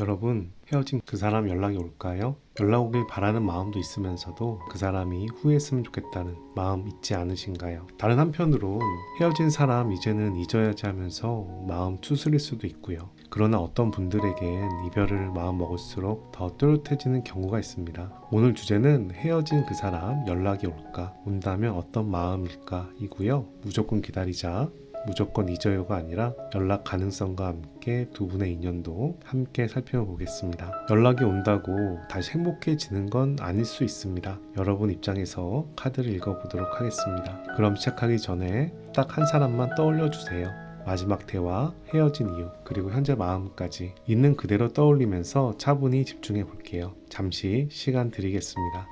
여러분, 헤어진 그 사람 연락이 올까요? 연락 오길 바라는 마음도 있으면서도 그 사람이 후회했으면 좋겠다는 마음 있지 않으신가요? 다른 한편으론 헤어진 사람 이제는 잊어야지 하면서 마음 추스릴 수도 있고요. 그러나 어떤 분들에겐 이별을 마음 먹을수록 더 또렷해지는 경우가 있습니다. 오늘 주제는 헤어진 그 사람 연락이 올까? 온다면 어떤 마음일까? 이고요. 무조건 기다리자. 무조건 잊어요가 아니라 연락 가능성과 함께 두 분의 인연도 함께 살펴보겠습니다. 연락이 온다고 다시 행복해지는 건 아닐 수 있습니다. 여러분 입장에서 카드를 읽어보도록 하겠습니다. 그럼 시작하기 전에 딱 한 사람만 떠올려 주세요. 마지막 대화, 헤어진 이유, 그리고 현재 마음까지 있는 그대로 떠올리면서 차분히 집중해 볼게요. 잠시 시간 드리겠습니다.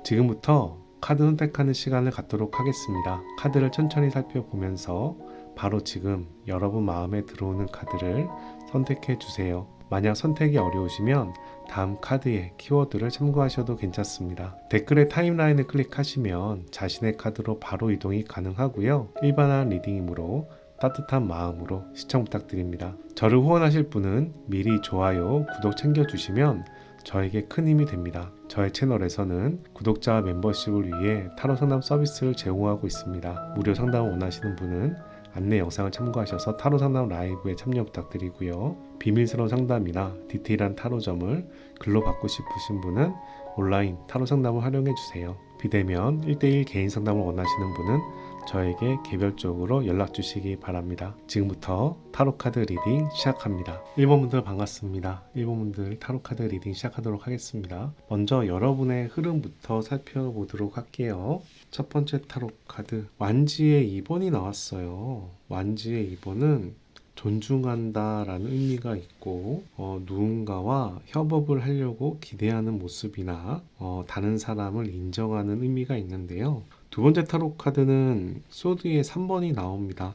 지금부터 카드 선택하는 시간을 갖도록 하겠습니다. 카드를 천천히 살펴보면서 바로 지금 여러분 마음에 들어오는 카드를 선택해 주세요. 만약 선택이 어려우시면 다음 카드의 키워드를 참고하셔도 괜찮습니다. 댓글의 타임라인을 클릭하시면 자신의 카드로 바로 이동이 가능하고요. 일반화 리딩이므로 따뜻한 마음으로 시청 부탁드립니다. 저를 후원하실 분은 미리 좋아요, 구독 챙겨주시면 저에게 큰 힘이 됩니다. 저의 채널에서는 구독자와 멤버십을 위해 타로 상담 서비스를 제공하고 있습니다. 무료 상담을 원하시는 분은 안내 영상을 참고하셔서 타로 상담 라이브에 참여 부탁드리고요. 비밀스러운 상담이나 디테일한 타로점을 글로 받고 싶으신 분은 온라인 타로 상담을 활용해 주세요. 비대면 1대1 개인 상담을 원하시는 분은 저에게 개별적으로 연락 주시기 바랍니다. 지금부터 타로카드 리딩 시작합니다. 1번 분들 반갑습니다. 1번 분들 타로카드 리딩 시작하도록 하겠습니다. 먼저 여러분의 흐름부터 살펴보도록 할게요. 첫 번째 타로카드 완지의 2번이 나왔어요. 완지의 2번은 존중한다 라는 의미가 있고 누군가와 협업을 하려고 기대하는 모습이나 다른 사람을 인정하는 의미가 있는데요. 두 번째 타로 카드는 소드의 3번이 나옵니다.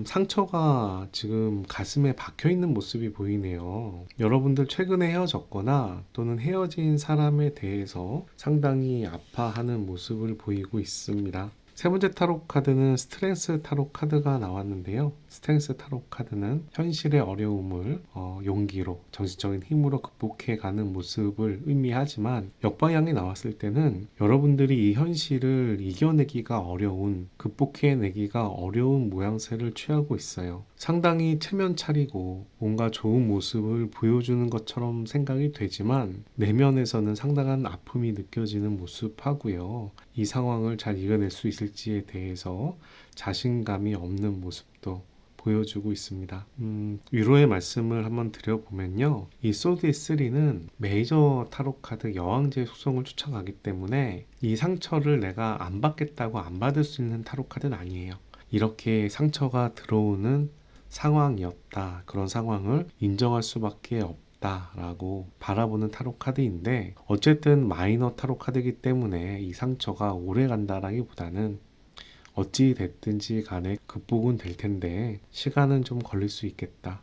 상처가 지금 가슴에 박혀 있는 모습이 보이네요. 여러분들 최근에 헤어졌거나 또는 헤어진 사람에 대해서 상당히 아파하는 모습을 보이고 있습니다. 세 번째 타로 카드는 스트렝스 타로 카드가 나왔는데요. 스트렝스 타로 카드는 현실의 어려움을 용기로, 정신적인 힘으로 극복해가는 모습을 의미하지만 역방향이 나왔을 때는 여러분들이 이 현실을 이겨내기가 어려운, 극복해내기가 어려운 모양새를 취하고 있어요. 상당히 체면 차리고 뭔가 좋은 모습을 보여주는 것처럼 생각이 되지만 내면에서는 상당한 아픔이 느껴지는 모습하고요. 이 상황을 잘 이겨낼 수 있을지에 대해서 자신감이 없는 모습도 보여주고 있습니다. 위로의 말씀을 한번 드려보면요. 이 소드의 3는 메이저 타로 카드 여왕제의 속성을 쫓아가기 때문에 이 상처를 내가 안 받겠다고 안 받을 수 있는 타로 카드는 아니에요. 이렇게 상처가 들어오는 상황이었다. 그런 상황을 인정할 수밖에 없다 라고 바라보는 타로 카드인데 어쨌든 마이너 타로 카드이기 때문에 이 상처가 오래 간다라기보다는 어찌 됐든지 간에 극복은 될 텐데 시간은 좀 걸릴 수 있겠다.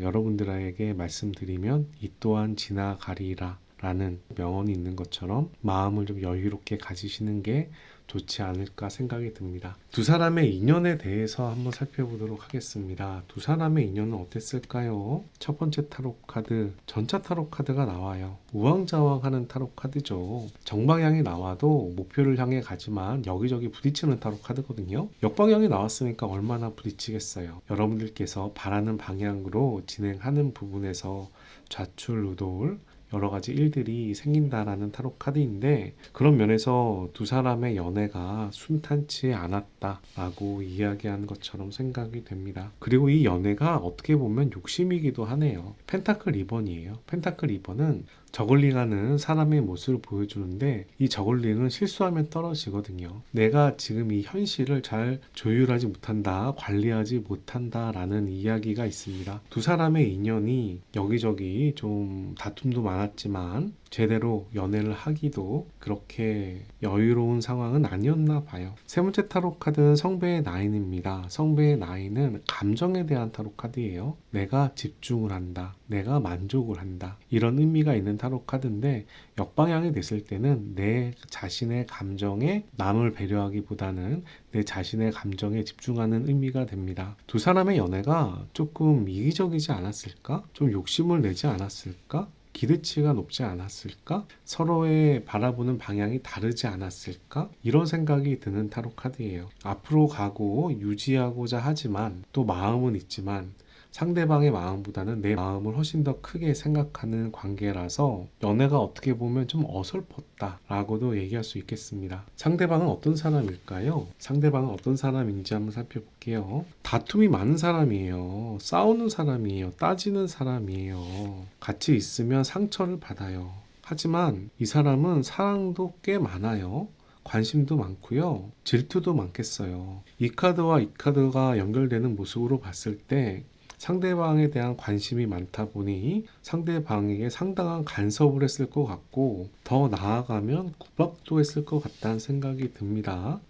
여러분들에게 말씀드리면 이 또한 지나가리라 라는 명언이 있는 것처럼 마음을 좀 여유롭게 가지시는 게 좋지 않을까 생각이 듭니다. 두 사람의 인연에 대해서 한번 살펴보도록 하겠습니다. 두 사람의 인연은 어땠을까요? 첫 번째 타로 카드, 전차 타로 카드가 나와요. 우왕좌왕하는 타로 카드죠. 정방향이 나와도 목표를 향해 가지만 여기저기 부딪히는 타로 카드거든요. 역방향이 나왔으니까 얼마나 부딪히겠어요. 여러분들께서 바라는 방향으로 진행하는 부분에서 좌출우돌 여러 가지 일들이 생긴다라는 타로 카드인데 그런 면에서 두 사람의 연애가 순탄치 않았다라고 이야기한 것처럼 생각이 됩니다. 그리고 이 연애가 어떻게 보면 욕심이기도 하네요. 펜타클 2번이에요. 펜타클 2번은 저글링하는 사람의 모습을 보여주는데 이 저글링은 실수하면 떨어지거든요. 내가 지금 이 현실을 잘 조율하지 못한다, 관리하지 못한다 라는 이야기가 있습니다. 두 사람의 인연이 여기저기 좀 다툼도 않았지만 제대로 연애를 하기도 그렇게 여유로운 상황은 아니었나 봐요. 세 번째 타로 카드는 성배의 나인입니다. 성배의 나인은 감정에 대한 타로 카드예요. 내가 집중을 한다. 내가 만족을 한다. 이런 의미가 있는 타로 카드인데 역방향이 됐을 때는 내 자신의 감정에 남을 배려하기보다는 내 자신의 감정에 집중하는 의미가 됩니다. 두 사람의 연애가 조금 이기적이지 않았을까? 좀 욕심을 내지 않았을까? 기대치가 높지 않았을까? 서로의 바라보는 방향이 다르지 않았을까? 이런 생각이 드는 타로 카드예요. 앞으로 가고 유지하고자 하지만 또 마음은 있지만 상대방의 마음보다는 내 마음을 훨씬 더 크게 생각하는 관계라서 연애가 어떻게 보면 좀 어설펐다 라고도 얘기할 수 있겠습니다. 상대방은 어떤 사람일까요? 상대방은 어떤 사람인지 한번 살펴볼게요. 다툼이 많은 사람이에요. 싸우는 사람이에요. 따지는 사람이에요. 같이 있으면 상처를 받아요. 하지만 이 사람은 사랑도 꽤 많아요. 관심도 많고요. 질투도 많겠어요. 이 카드와 이 카드가 연결되는 모습으로 봤을 때 상대방에 대한 관심이 많다 보니 상대방에게 상당한 간섭을 했을 것 같고 더 나아가면 구박도 했을 것 같다는 생각이 듭니다.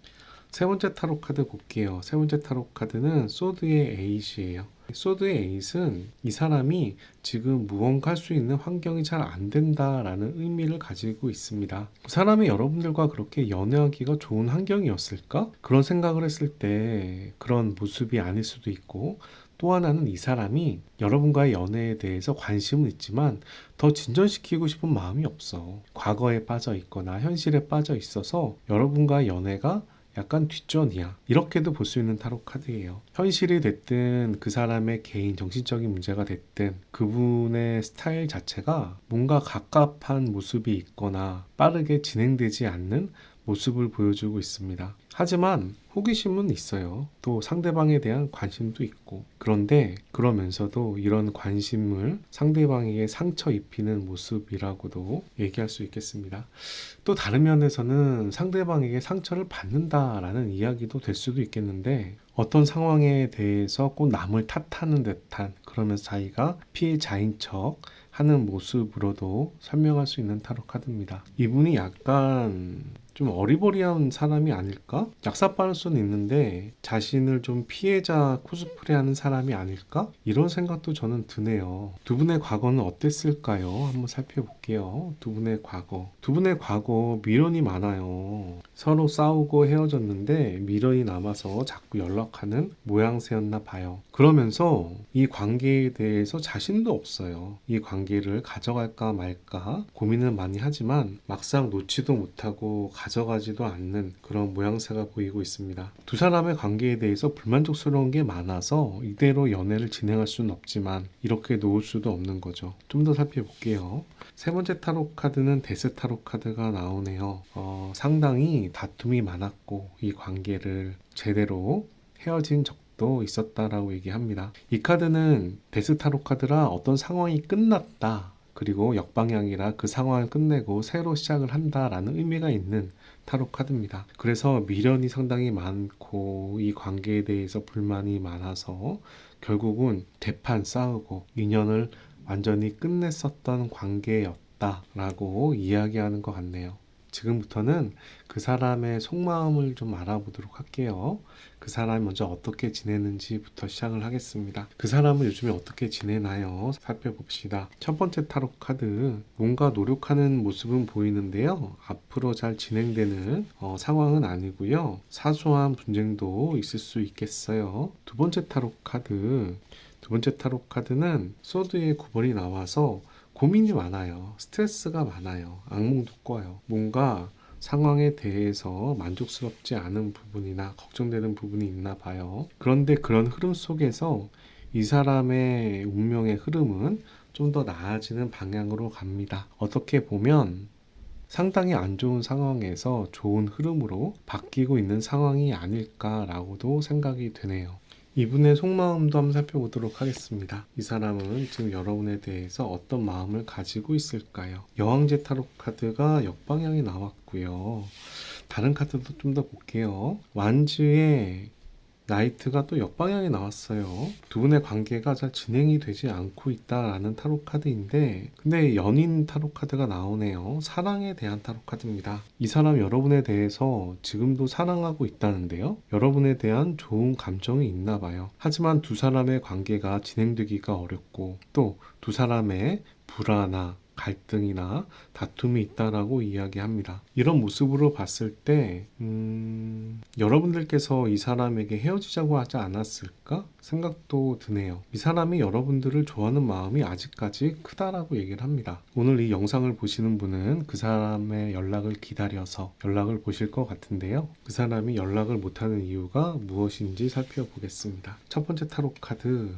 세 번째 타로 카드 볼게요. 세 번째 타로 카드는 소드의 에잇이에요. 소드의 에잇은 이 사람이 지금 무언가 할 수 있는 환경이 잘 안 된다라는 의미를 가지고 있습니다. 그 사람이 여러분들과 그렇게 연애하기가 좋은 환경이었을까? 그런 생각을 했을 때 그런 모습이 아닐 수도 있고 또 하나는 이 사람이 여러분과의 연애에 대해서 관심은 있지만 더 진전시키고 싶은 마음이 없어. 과거에 빠져 있거나 현실에 빠져 있어서 여러분과의 연애가 약간 뒷전이야. 이렇게도 볼 수 있는 타로 카드예요. 현실이 됐든 그 사람의 개인 정신적인 문제가 됐든 그분의 스타일 자체가 뭔가 갑갑한 모습이 있거나 빠르게 진행되지 않는 모습을 보여주고 있습니다. 하지만 호기심은 있어요. 또 상대방에 대한 관심도 있고 그런데 그러면서도 이런 관심을 상대방에게 상처 입히는 모습이라고도 얘기할 수 있겠습니다. 또 다른 면에서는 상대방에게 상처를 받는다라는 이야기도 될 수도 있겠는데 어떤 상황에 대해서 꼭 남을 탓하는 듯한 그러면서 자기가 피해자인 척 하는 모습으로도 설명할 수 있는 타로 카드입니다. 이분이 약간 좀 어리버리한 사람이 아닐까? 약삭빠를 수는 있는데 자신을 좀 피해자 코스프레하는 사람이 아닐까? 이런 생각도 저는 드네요. 두 분의 과거는 어땠을까요? 한번 살펴볼게요. 두 분의 과거. 두 분의 과거 미련이 많아요. 서로 싸우고 헤어졌는데 미련이 남아서 자꾸 연락하는 모양새였나 봐요. 그러면서 이 관계에 대해서 자신도 없어요. 이 관계를 가져갈까 말까 고민을 많이 하지만 막상 놓지도 못하고 가져가지도 않는 그런 모양새가 보이고 있습니다. 두 사람의 관계에 대해서 불만족스러운 게 많아서 이대로 연애를 진행할 수는 없지만 이렇게 놓을 수도 없는 거죠. 좀 더 살펴볼게요. 세 번째 타로 카드는 데스 타로 카드가 나오네요. 상당히 다툼이 많았고 이 관계를 제대로 헤어진 적도 있었다라고 얘기합니다. 이 카드는 데스 타로 카드라 어떤 상황이 끝났다. 그리고 역방향이라 그 상황을 끝내고 새로 시작을 한다라는 의미가 있는 타로 카드입니다. 그래서 미련이 상당히 많고 이 관계에 대해서 불만이 많아서 결국은 대판 싸우고 인연을 완전히 끝냈었던 관계였다라고 이야기하는 것 같네요. 지금부터는 그 사람의 속마음을 좀 알아보도록 할게요. 그 사람이 먼저 어떻게 지내는지부터 시작을 하겠습니다. 그 사람은 요즘에 어떻게 지내나요? 살펴봅시다. 첫 번째 타로 카드, 뭔가 노력하는 모습은 보이는데요. 앞으로 잘 진행되는 상황은 아니고요. 사소한 분쟁도 있을 수 있겠어요. 두 번째 타로 카드, 두 번째 타로 카드는 소드의 9번이 나와서 고민이 많아요. 스트레스가 많아요. 악몽도 꿔요. 뭔가 상황에 대해서 만족스럽지 않은 부분이나 걱정되는 부분이 있나 봐요. 그런데 그런 흐름 속에서 이 사람의 운명의 흐름은 좀 더 나아지는 방향으로 갑니다. 어떻게 보면 상당히 안 좋은 상황에서 좋은 흐름으로 바뀌고 있는 상황이 아닐까라고도 생각이 되네요. 이분의 속마음도 한번 살펴보도록 하겠습니다. 이 사람은 지금 여러분에 대해서 어떤 마음을 가지고 있을까요? 여왕제 타로 카드가 역방향이 나왔고요. 다른 카드도 좀 더 볼게요. 완즈의 나이트가 또 역방향이 나왔어요. 두 분의 관계가 잘 진행이 되지 않고 있다라는 타로 카드인데, 근데 연인 타로 카드가 나오네요. 사랑에 대한 타로 카드입니다. 이 사람 여러분에 대해서 지금도 사랑하고 있다는데요. 여러분에 대한 좋은 감정이 있나 봐요. 하지만 두 사람의 관계가 진행되기가 어렵고, 또 두 사람의 불화나 갈등이나 다툼이 있다라고 이야기합니다. 이런 모습으로 봤을 때 여러분들께서 이 사람에게 헤어지자고 하지 않았을까 생각도 드네요. 이 사람이 여러분들을 좋아하는 마음이 아직까지 크다라고 얘기를 합니다. 오늘 이 영상을 보시는 분은 그 사람의 연락을 기다려서 연락을 보실 것 같은데요. 그 사람이 연락을 못하는 이유가 무엇인지 살펴보겠습니다. 첫 번째 타로 카드,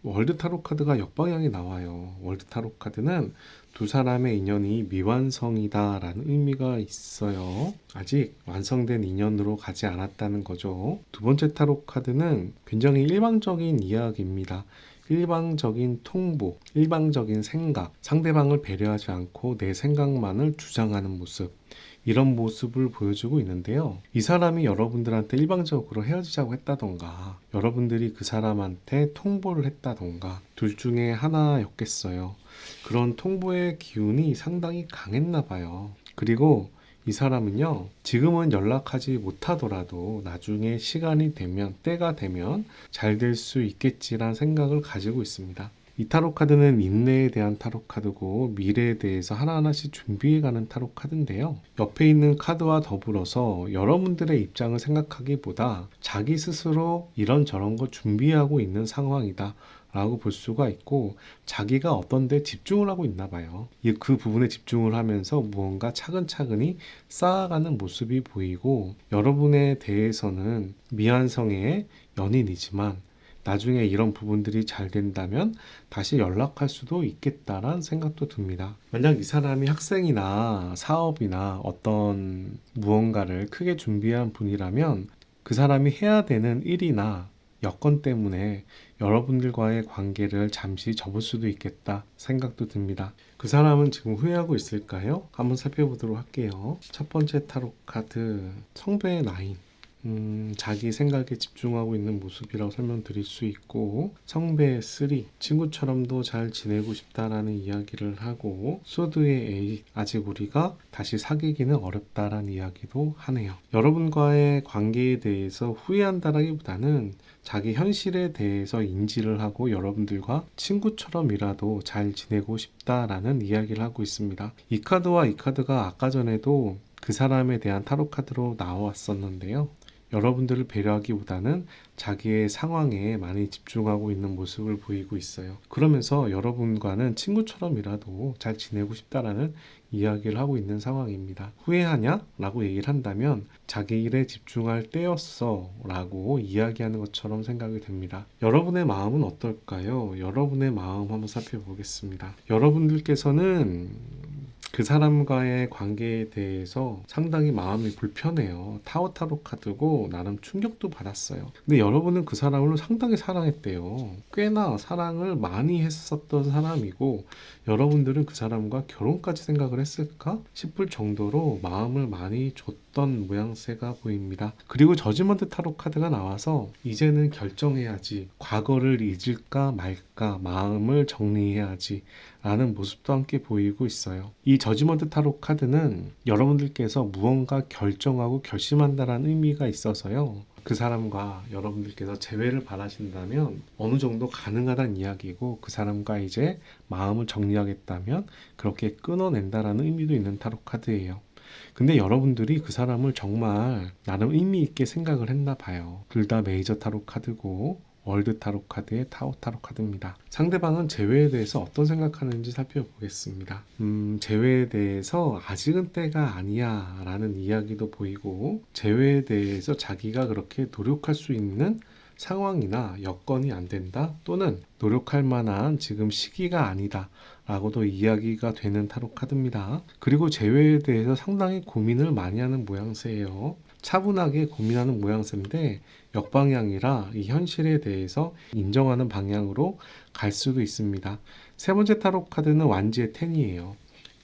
월드 타로 카드가 역방향이 나와요. 월드 타로 카드는 두 사람의 인연이 미완성이다 라는 의미가 있어요. 아직 완성된 인연으로 가지 않았다는 거죠. 두 번째 타로 카드는 굉장히 일방적인 이야기입니다. 일방적인 통보, 일방적인 생각, 상대방을 배려하지 않고 내 생각만을 주장하는 모습, 이런 모습을 보여주고 있는데요. 이 사람이 여러분들한테 일방적으로 헤어지자고 했다던가, 여러분들이 그 사람한테 통보를 했다던가, 둘 중에 하나였겠어요. 그런 통보의 기운이 상당히 강했나 봐요. 그리고 이 사람은요, 지금은 연락하지 못하더라도 나중에 시간이 되면, 때가 되면 잘 될 수 있겠지란 생각을 가지고 있습니다. 이 타로 카드는 인내에 대한 타로 카드고, 미래에 대해서 하나하나씩 준비해가는 타로 카드인데요. 옆에 있는 카드와 더불어서 여러분들의 입장을 생각하기보다 자기 스스로 이런저런 거 준비하고 있는 상황이다 라고 볼 수가 있고, 자기가 어떤 데 집중을 하고 있나 봐요. 그 부분에 집중을 하면서 무언가 차근차근히 쌓아가는 모습이 보이고, 여러분에 대해서는 미완성의 연인이지만 나중에 이런 부분들이 잘 된다면 다시 연락할 수도 있겠다라는 생각도 듭니다. 만약 이 사람이 학생이나 사업이나 어떤 무언가를 크게 준비한 분이라면 그 사람이 해야 되는 일이나 여건 때문에 여러분들과의 관계를 잠시 접을 수도 있겠다 생각도 듭니다. 그 사람은 지금 후회하고 있을까요? 한번 살펴보도록 할게요. 첫 번째 타로 카드, 성배의 나인. 자기 생각에 집중하고 있는 모습이라고 설명드릴 수 있고, 성배의 3, 친구처럼도 잘 지내고 싶다라는 이야기를 하고, 소드의 8, 아직 우리가 다시 사귀기는 어렵다라는 이야기도 하네요. 여러분과의 관계에 대해서 후회한다라기보다는 자기 현실에 대해서 인지를 하고 여러분들과 친구처럼이라도 잘 지내고 싶다라는 이야기를 하고 있습니다. 이 카드와 이 카드가 아까 전에도 그 사람에 대한 타로 카드로 나왔었는데요. 여러분들을 배려하기보다는 자기의 상황에 많이 집중하고 있는 모습을 보이고 있어요. 그러면서 여러분과는 친구처럼이라도 잘 지내고 싶다라는 이야기를 하고 있는 상황입니다. 후회하냐? 라고 얘기를 한다면 자기 일에 집중할 때였어 라고 이야기하는 것처럼 생각이 됩니다. 여러분의 마음은 어떨까요? 여러분의 마음 한번 살펴보겠습니다. 여러분들께서는 그 사람과의 관계에 대해서 상당히 마음이 불편해요. 타워 타로 카드고 나름 충격도 받았어요. 근데 여러분은 그 사람을 상당히 사랑했대요. 꽤나 사랑을 많이 했었던 사람이고, 여러분들은 그 사람과 결혼까지 생각을 했을까 싶을 정도로 마음을 많이 줬던 모양새가 보입니다. 그리고 저지먼트 타로 카드가 나와서 이제는 결정해야지, 과거를 잊을까 말까, 마음을 정리해야지 라는 모습도 함께 보이고 있어요. 이 저지먼트 타로 카드는 여러분들께서 무언가 결정하고 결심한다는 의미가 있어서요. 그 사람과 여러분들께서 재회를 바라신다면 어느 정도 가능하다는 이야기고, 그 사람과 이제 마음을 정리하겠다면 그렇게 끊어낸다라는 의미도 있는 타로 카드예요. 근데 여러분들이 그 사람을 정말 나름 의미 있게 생각을 했나 봐요. 둘 다 메이저 타로 카드고 월드 타로 카드의 타워 타로 카드입니다. 상대방은 재회에 대해서 어떤 생각하는지 살펴보겠습니다. 재회에 대해서 아직은 때가 아니야 라는 이야기도 보이고, 재회에 대해서 자기가 그렇게 노력할 수 있는 상황이나 여건이 안 된다, 또는 노력할 만한 지금 시기가 아니다 라고도 이야기가 되는 타로 카드입니다. 그리고 재회에 대해서 상당히 고민을 많이 하는 모양새예요. 차분하게 고민하는 모양새인데 역방향이라 이 현실에 대해서 인정하는 방향으로 갈 수도 있습니다. 세 번째 타로 카드는 완지의 10이에요.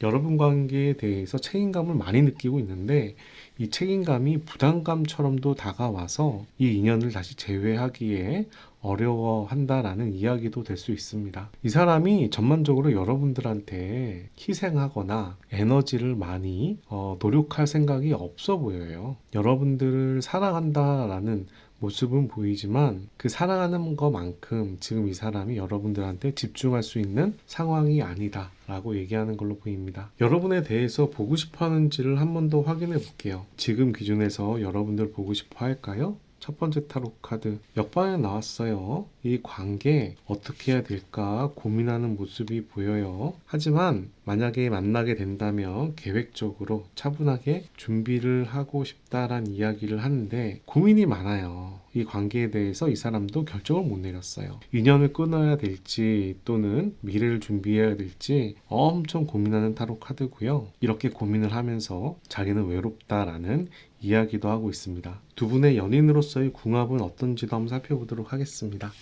여러분 관계에 대해서 책임감을 많이 느끼고 있는데 이 책임감이 부담감처럼도 다가와서 이 인연을 다시 재회하기에 어려워한다라는 이야기도 될 수 있습니다. 이 사람이 전반적으로 여러분들한테 희생하거나 에너지를 많이 노력할 생각이 없어 보여요. 여러분들을 사랑한다라는 모습은 보이지만 그 사랑하는 것만큼 지금 이 사람이 여러분들한테 집중할 수 있는 상황이 아니다 라고 얘기하는 걸로 보입니다. 여러분에 대해서 보고 싶어 하는지를 한 번 더 확인해 볼게요. 지금 기준에서 여러분들 보고 싶어 할까요? 첫 번째 타로 카드 역방에 나왔어요. 이 관계 어떻게 해야 될까 고민하는 모습이 보여요. 하지만 만약에 만나게 된다면 계획적으로 차분하게 준비를 하고 싶다란 이야기를 하는데 고민이 많아요. 이 관계에 대해서 이 사람도 결정을 못 내렸어요. 인연을 끊어야 될지 또는 미래를 준비해야 될지 엄청 고민하는 타로 카드고요. 이렇게 고민을 하면서 자기는 외롭다라는 이야기도 하고 있습니다. 두 분의 연인으로서의 궁합은 어떤지도 한번 살펴보도록 하겠습니다.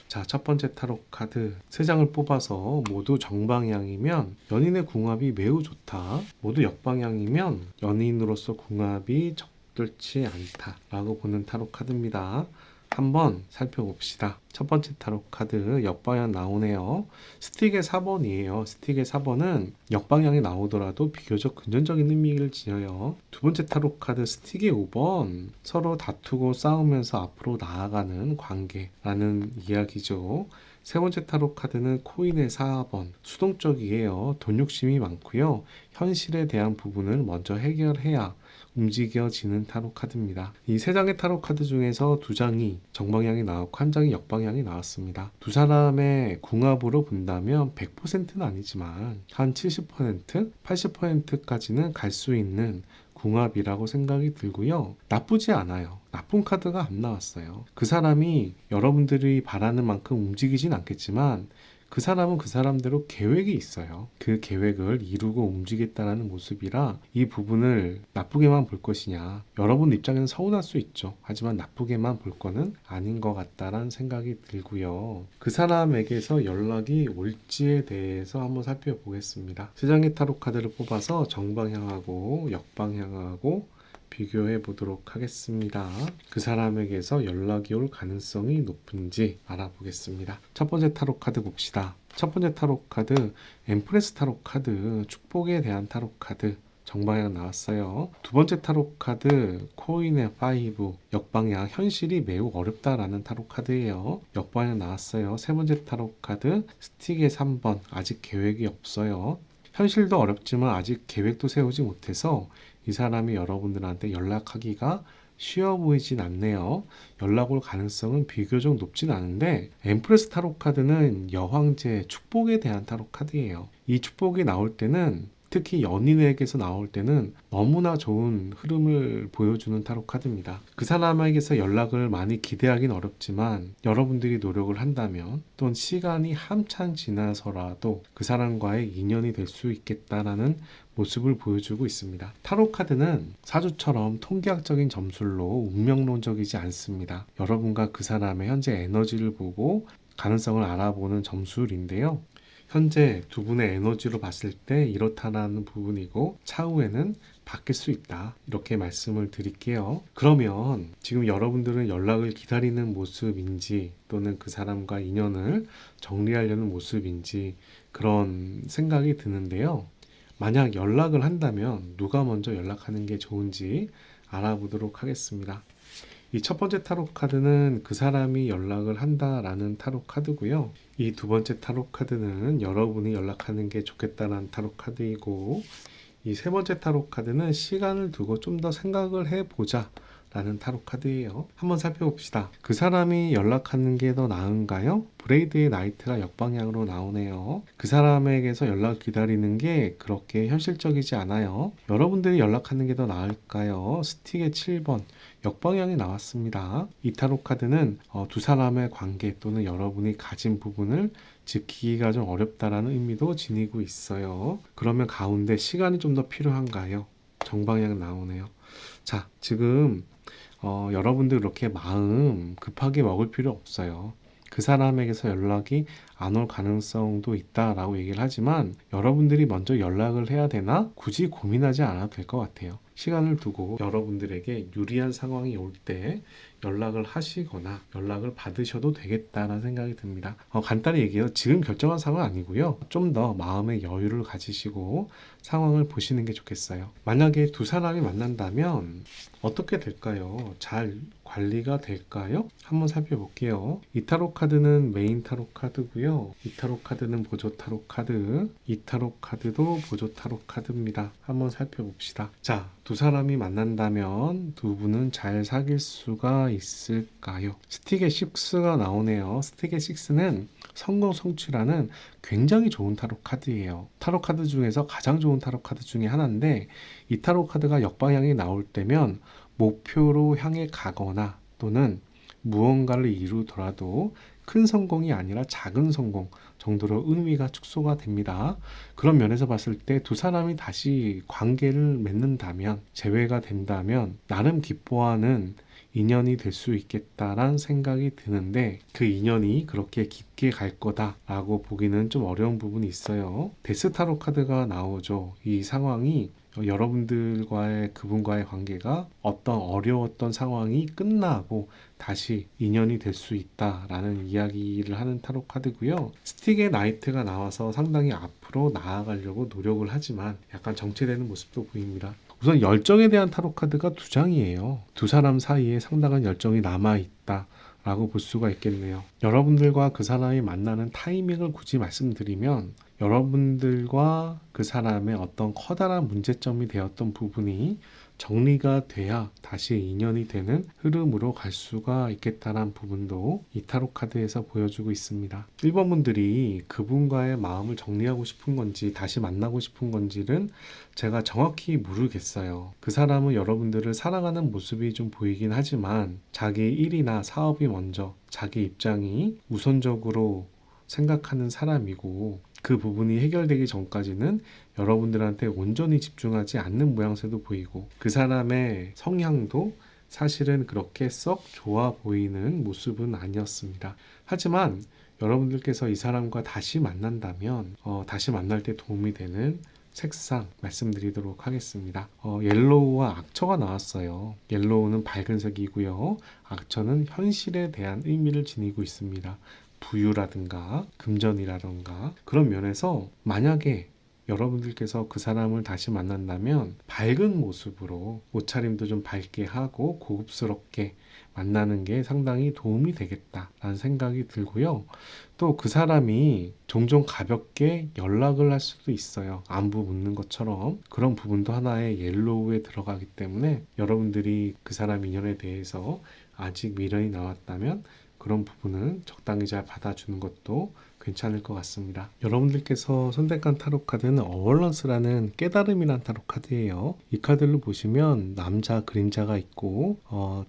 자, 첫 번째 타로 카드 3장을 뽑아서 모두 정방향이면 연인의 궁합이 매우 좋다. 모두 역방향이면 연인으로서 궁합이 적절치 않다 라고 보는 타로 카드입니다. 한번 살펴봅시다. 첫 번째 타로 카드 역방향 나오네요. 스틱의 4번이에요. 스틱의 4번은 역방향이 나오더라도 비교적 긍정적인 의미를 지녀요. 두 번째 타로 카드 스틱의 5번 서로 다투고 싸우면서 앞으로 나아가는 관계라는 이야기죠. 세 번째 타로 카드는 코인의 4번 수동적이에요. 돈 욕심이 많고요. 현실에 대한 부분을 먼저 해결해야 움직여지는 타로 카드입니다. 이 3장의 타로 카드 중에서 2장이 정방향이 나왔고 1장이 역방향이 나왔습니다. 두 사람의 궁합으로 본다면 100%는 아니지만 한 70%, 80%까지는 갈 수 있는 궁합이라고 생각이 들고요. 나쁘지 않아요. 나쁜 카드가 안 나왔어요. 그 사람이 여러분들이 바라는 만큼 움직이진 않겠지만 그 사람은 그 사람대로 계획이 있어요. 그 계획을 이루고 움직이겠다는 모습이라 이 부분을 나쁘게만 볼 것이냐. 여러분 입장에는 서운할 수 있죠. 하지만 나쁘게만 볼 거는 아닌 것 같다라는 생각이 들고요. 그 사람에게서 연락이 올지에 대해서 한번 살펴보겠습니다. 3장의 타로 카드를 뽑아서 정방향하고 역방향하고 비교해 보도록 하겠습니다. 그 사람에게서 연락이 올 가능성이 높은지 알아보겠습니다. 첫 번째 타로 카드 봅시다. 첫 번째 타로 카드 엠프레스 타로 카드 축복에 대한 타로 카드 정방향 나왔어요. 두 번째 타로 카드 코인의 5 역방향 현실이 매우 어렵다라는 타로 카드예요. 역방향 나왔어요. 세 번째 타로 카드 스틱의 3번 아직 계획이 없어요. 현실도 어렵지만 아직 계획도 세우지 못해서 이 사람이 여러분들한테 연락하기가 쉬워 보이진 않네요. 연락 올 가능성은 비교적 높진 않은데 엠프레스 타로 카드는 여황제 축복에 대한 타로 카드예요. 이 축복이 나올 때는 특히 연인에게서 나올 때는 너무나 좋은 흐름을 보여주는 타로 카드입니다. 그 사람에게서 연락을 많이 기대하긴 어렵지만 여러분들이 노력을 한다면 또는 시간이 한참 지나서라도 그 사람과의 인연이 될 수 있겠다라는 모습을 보여주고 있습니다. 타로 카드는 사주처럼 통계학적인 점술로 운명론적이지 않습니다. 여러분과 그 사람의 현재 에너지를 보고 가능성을 알아보는 점술인데요. 현재 두 분의 에너지로 봤을 때 이렇다라는 부분이고 차후에는 바뀔 수 있다. 이렇게 말씀을 드릴게요. 그러면 지금 여러분들은 연락을 기다리는 모습인지 또는 그 사람과 인연을 정리하려는 모습인지 그런 생각이 드는데요. 만약 연락을 한다면 누가 먼저 연락하는 게 좋은지 알아보도록 하겠습니다. 이 첫 번째 타로 카드는 그 사람이 연락을 한다라는 타로 카드고요. 이 두 번째 타로 카드는 여러분이 연락하는 게 좋겠다라는 타로 카드이고 이 세 번째 타로 카드는 시간을 두고 좀 더 생각을 해보자 라는 타로 카드예요. 한번 살펴봅시다. 그 사람이 연락하는 게 더 나은가요? 브레이드의 나이트가 역방향으로 나오네요. 그 사람에게서 연락 기다리는 게 그렇게 현실적이지 않아요. 여러분들이 연락하는 게 더 나을까요? 스틱의 7번 역방향이 나왔습니다. 이 타로 카드는 두 사람의 관계 또는 여러분이 가진 부분을 지키기가 좀 어렵다라는 의미도 지니고 있어요. 그러면 가운데 시간이 좀 더 필요한가요? 정방향 나오네요. 자, 지금 여러분들 이렇게 마음 급하게 먹을 필요 없어요. 그 사람에게서 연락이 안 올 가능성도 있다라고 얘기를 하지만 여러분들이 먼저 연락을 해야 되나? 굳이 고민하지 않아도 될 것 같아요. 시간을 두고 여러분들에게 유리한 상황이 올 때 연락을 하시거나 연락을 받으셔도 되겠다는 생각이 듭니다. 간단히 얘기해서 지금 결정한 상황은 아니고요. 좀 더 마음의 여유를 가지시고 상황을 보시는 게 좋겠어요. 만약에 두 사람이 만난다면 어떻게 될까요? 잘 관리가 될까요? 한번 살펴볼게요. 이 타로 카드는 메인 타로 카드고요. 이 타로 카드는 보조 타로 카드, 이 타로 카드도 보조 타로 카드입니다. 한번 살펴봅시다. 자, 두 사람이 만난다면 두 분은 잘 사귈 수가 있을까요? 스틱의 6가 나오네요. 스틱의 6는 성공 성취라는 굉장히 좋은 타로 카드예요. 타로 카드 중에서 가장 좋은 타로 카드 중에 하나인데 이 타로 카드가 역방향이 나올 때면 목표로 향해 가거나 또는 무언가를 이루더라도 큰 성공이 아니라 작은 성공 정도로 의미가 축소가 됩니다. 그런 면에서 봤을 때 두 사람이 다시 관계를 맺는다면, 재회가 된다면 나름 기뻐하는 인연이 될 수 있겠다란 생각이 드는데 그 인연이 그렇게 깊게 갈 거다라고 보기는 좀 어려운 부분이 있어요. 데스타로 카드가 나오죠. 이 상황이 여러분들과의 그분과의 관계가 어떤 어려웠던 상황이 끝나고 다시 인연이 될 수 있다라는 이야기를 하는 타로 카드고요. 스틱의 나이트가 나와서 상당히 앞으로 나아가려고 노력을 하지만 약간 정체되는 모습도 보입니다. 우선 열정에 대한 타로 카드가 두 장이에요. 두 사람 사이에 상당한 열정이 남아있다 라고 볼 수가 있겠네요. 여러분들과 그 사람이 만나는 타이밍을 굳이 말씀드리면 여러분들과 그 사람의 어떤 커다란 문제점이 되었던 부분이 정리가 돼야 다시 인연이 되는 흐름으로 갈 수가 있겠다는 부분도 이 타로 카드에서 보여주고 있습니다. 1번 분들이 그분과의 마음을 정리하고 싶은 건지 다시 만나고 싶은 건지는 제가 정확히 모르겠어요. 그 사람은 여러분들을 사랑하는 모습이 좀 보이긴 하지만 자기 일이나 사업이 먼저 자기 입장이 우선적으로 생각하는 사람이고 그 부분이 해결되기 전까지는 여러분들한테 온전히 집중하지 않는 모양새도 보이고 그 사람의 성향도 사실은 그렇게 썩 좋아 보이는 모습은 아니었습니다. 하지만 여러분들께서 이 사람과 다시 만난다면 다시 만날 때 도움이 되는 색상 말씀드리도록 하겠습니다. 옐로우와 악처가 나왔어요. 옐로우는 밝은 색이고요. 악처는 현실에 대한 의미를 지니고 있습니다. 부유라든가 금전이라든가 그런 면에서 만약에 여러분들께서 그 사람을 다시 만난다면 밝은 모습으로 옷차림도 좀 밝게 하고 고급스럽게 만나는 게 상당히 도움이 되겠다라는 생각이 들고요. 또 그 사람이 종종 가볍게 연락을 할 수도 있어요. 안부 묻는 것처럼 그런 부분도 하나의 옐로우에 들어가기 때문에 여러분들이 그 사람 인연에 대해서 아직 미련이 나왔다면 그런 부분은 적당히 잘 받아주는 것도 괜찮을 것 같습니다. 여러분들께서 선택한 타로 카드는 어월런스라는 깨달음이란 타로 카드예요. 이 카드를 보시면 남자 그림자가 있고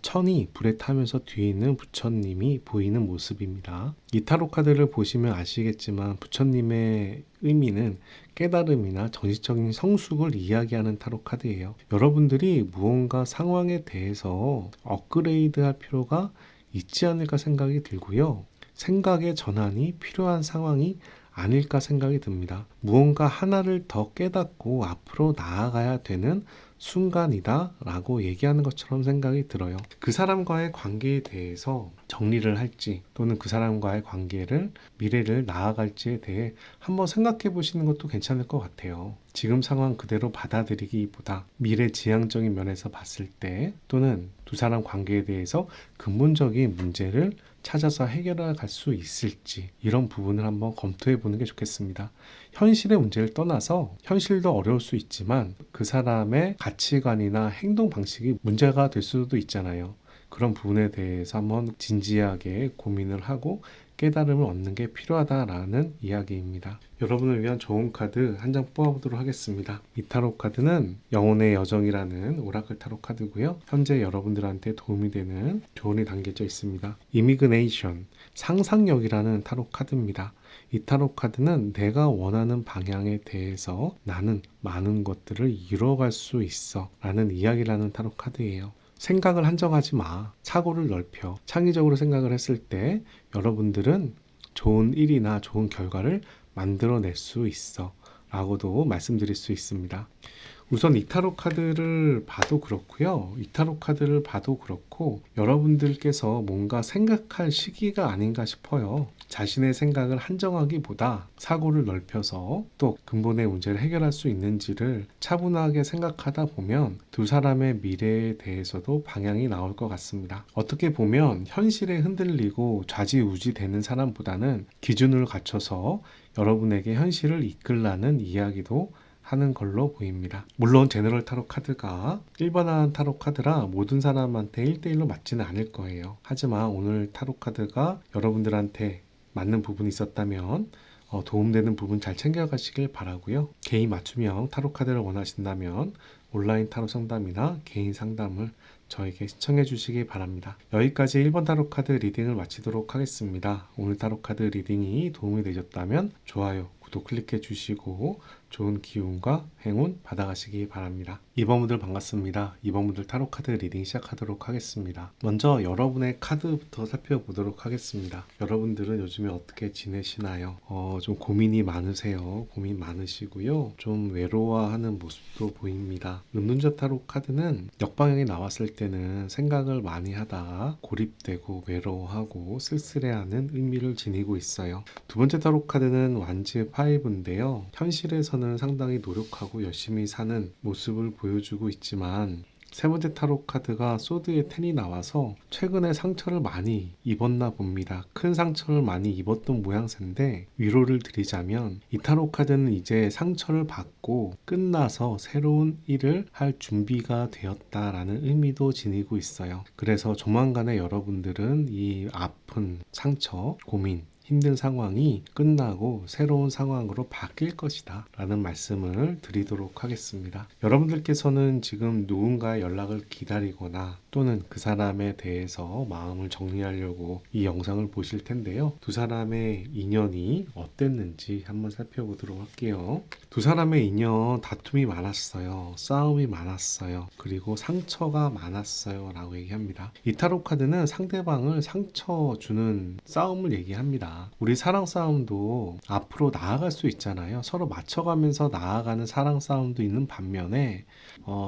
천이 불에 타면서 뒤에 있는 부처님이 보이는 모습입니다. 이 타로 카드를 보시면 아시겠지만 부처님의 의미는 깨달음이나 정신적인 성숙을 이야기하는 타로 카드예요. 여러분들이 무언가 상황에 대해서 업그레이드 할 필요가 있지 않을까 생각이 들고요. 생각의 전환이 필요한 상황이 아닐까 생각이 듭니다. 무언가 하나를 더 깨닫고 앞으로 나아가야 되는 순간이다 라고 얘기하는 것처럼 생각이 들어요. 그 사람과의 관계에 대해서 정리를 할지 또는 그 사람과의 관계를 미래를 나아갈지에 대해 한번 생각해 보시는 것도 괜찮을 것 같아요. 지금 상황 그대로 받아들이기보다 미래지향적인 면에서 봤을 때 또는 두 사람 관계에 대해서 근본적인 문제를 찾아서 해결해 갈 수 있을지 이런 부분을 한번 검토해 보는 게 좋겠습니다. 현실의 문제를 떠나서 현실도 어려울 수 있지만 그 사람의 가치관이나 행동 방식이 문제가 될 수도 있잖아요. 그런 부분에 대해서 한번 진지하게 고민을 하고 깨달음을 얻는 게 필요하다라는 이야기입니다. 여러분을 위한 좋은 카드 한 장 뽑아보도록 하겠습니다. 이 타로 카드는 영혼의 여정이라는 오라클 타로 카드고요. 현재 여러분들한테 도움이 되는 조언이 담겨져 있습니다. 이미그네이션, 상상력이라는 타로 카드입니다. 이 타로 카드는 내가 원하는 방향에 대해서 나는 많은 것들을 이뤄갈 수 있어 라는 이야기라는 타로 카드예요. 생각을 한정하지 마. 사고를 넓혀. 창의적으로 생각을 했을 때 여러분들은 좋은 일이나 좋은 결과를 만들어낼 수 있어 라고도 말씀드릴 수 있습니다. 우선 이 타로 카드를 봐도 그렇고요. 이 타로 카드를 봐도 그렇고 여러분들께서 뭔가 생각할 시기가 아닌가 싶어요. 자신의 생각을 한정하기보다 사고를 넓혀서 또 근본의 문제를 해결할 수 있는지를 차분하게 생각하다 보면 두 사람의 미래에 대해서도 방향이 나올 것 같습니다. 어떻게 보면 현실에 흔들리고 좌지우지 되는 사람보다는 기준을 갖춰서 여러분에게 현실을 이끌라는 이야기도 하는 걸로 보입니다. 물론 제너럴 타로 카드가 일반화한 타로 카드라 모든 사람한테 1대1로 맞지는 않을 거예요. 하지만 오늘 타로 카드가 여러분들한테 맞는 부분이 있었다면 도움되는 부분 잘 챙겨가시길 바라고요. 개인 맞춤형 타로 카드를 원하신다면 온라인 타로 상담이나 개인 상담을 저에게 시청해 주시기 바랍니다. 여기까지 1번 타로 카드 리딩을 마치도록 하겠습니다. 오늘 타로 카드 리딩이 도움이 되셨다면 좋아요, 구독 클릭해 주시고 좋은 기운과 행운 받아가시기 바랍니다. 2번 분들 반갑습니다. 2번 분들 타로 카드 리딩 시작하도록 하겠습니다. 먼저 여러분의 카드부터 살펴보도록 하겠습니다. 여러분들은 요즘에 어떻게 지내시나요? 좀 고민이 많으세요. 고민 많으시고요. 좀 외로워하는 모습도 보입니다. 은둔자 타로 카드는 역방향이 나왔을 때는 생각을 많이 하다 고립되고 외로워하고 쓸쓸해하는 의미를 지니고 있어요. 두 번째 타로 카드는 완즈 5인데요. 현실에서는 상당히 노력하고 열심히 사는 모습을 보여주고 있지만 세 번째 타로 카드가 소드의 10이 나와서 최근에 상처를 많이 입었나 봅니다. 큰 상처를 많이 입었던 모양새인데 위로를 드리자면 이 타로 카드는 이제 상처를 받고 끝나서 새로운 일을 할 준비가 되었다라는 의미도 지니고 있어요. 그래서 조만간에 여러분들은 이 아픈 상처, 고민, 힘든 상황이 끝나고 새로운 상황으로 바뀔 것이다 라는 말씀을 드리도록 하겠습니다. 여러분들께서는 지금 누군가의 연락을 기다리거나 또는 그 사람에 대해서 마음을 정리하려고 이 영상을 보실 텐데요. 두 사람의 인연이 어땠는지 한번 살펴보도록 할게요. 두 사람의 인연 다툼이 많았어요. 싸움이 많았어요. 그리고 상처가 많았어요 라고 얘기합니다. 이 타로 카드는 상대방을 상처 주는 싸움을 얘기합니다. 우리 사랑 싸움도 앞으로 나아갈 수 있잖아요. 서로 맞춰가면서 나아가는 사랑 싸움도 있는 반면에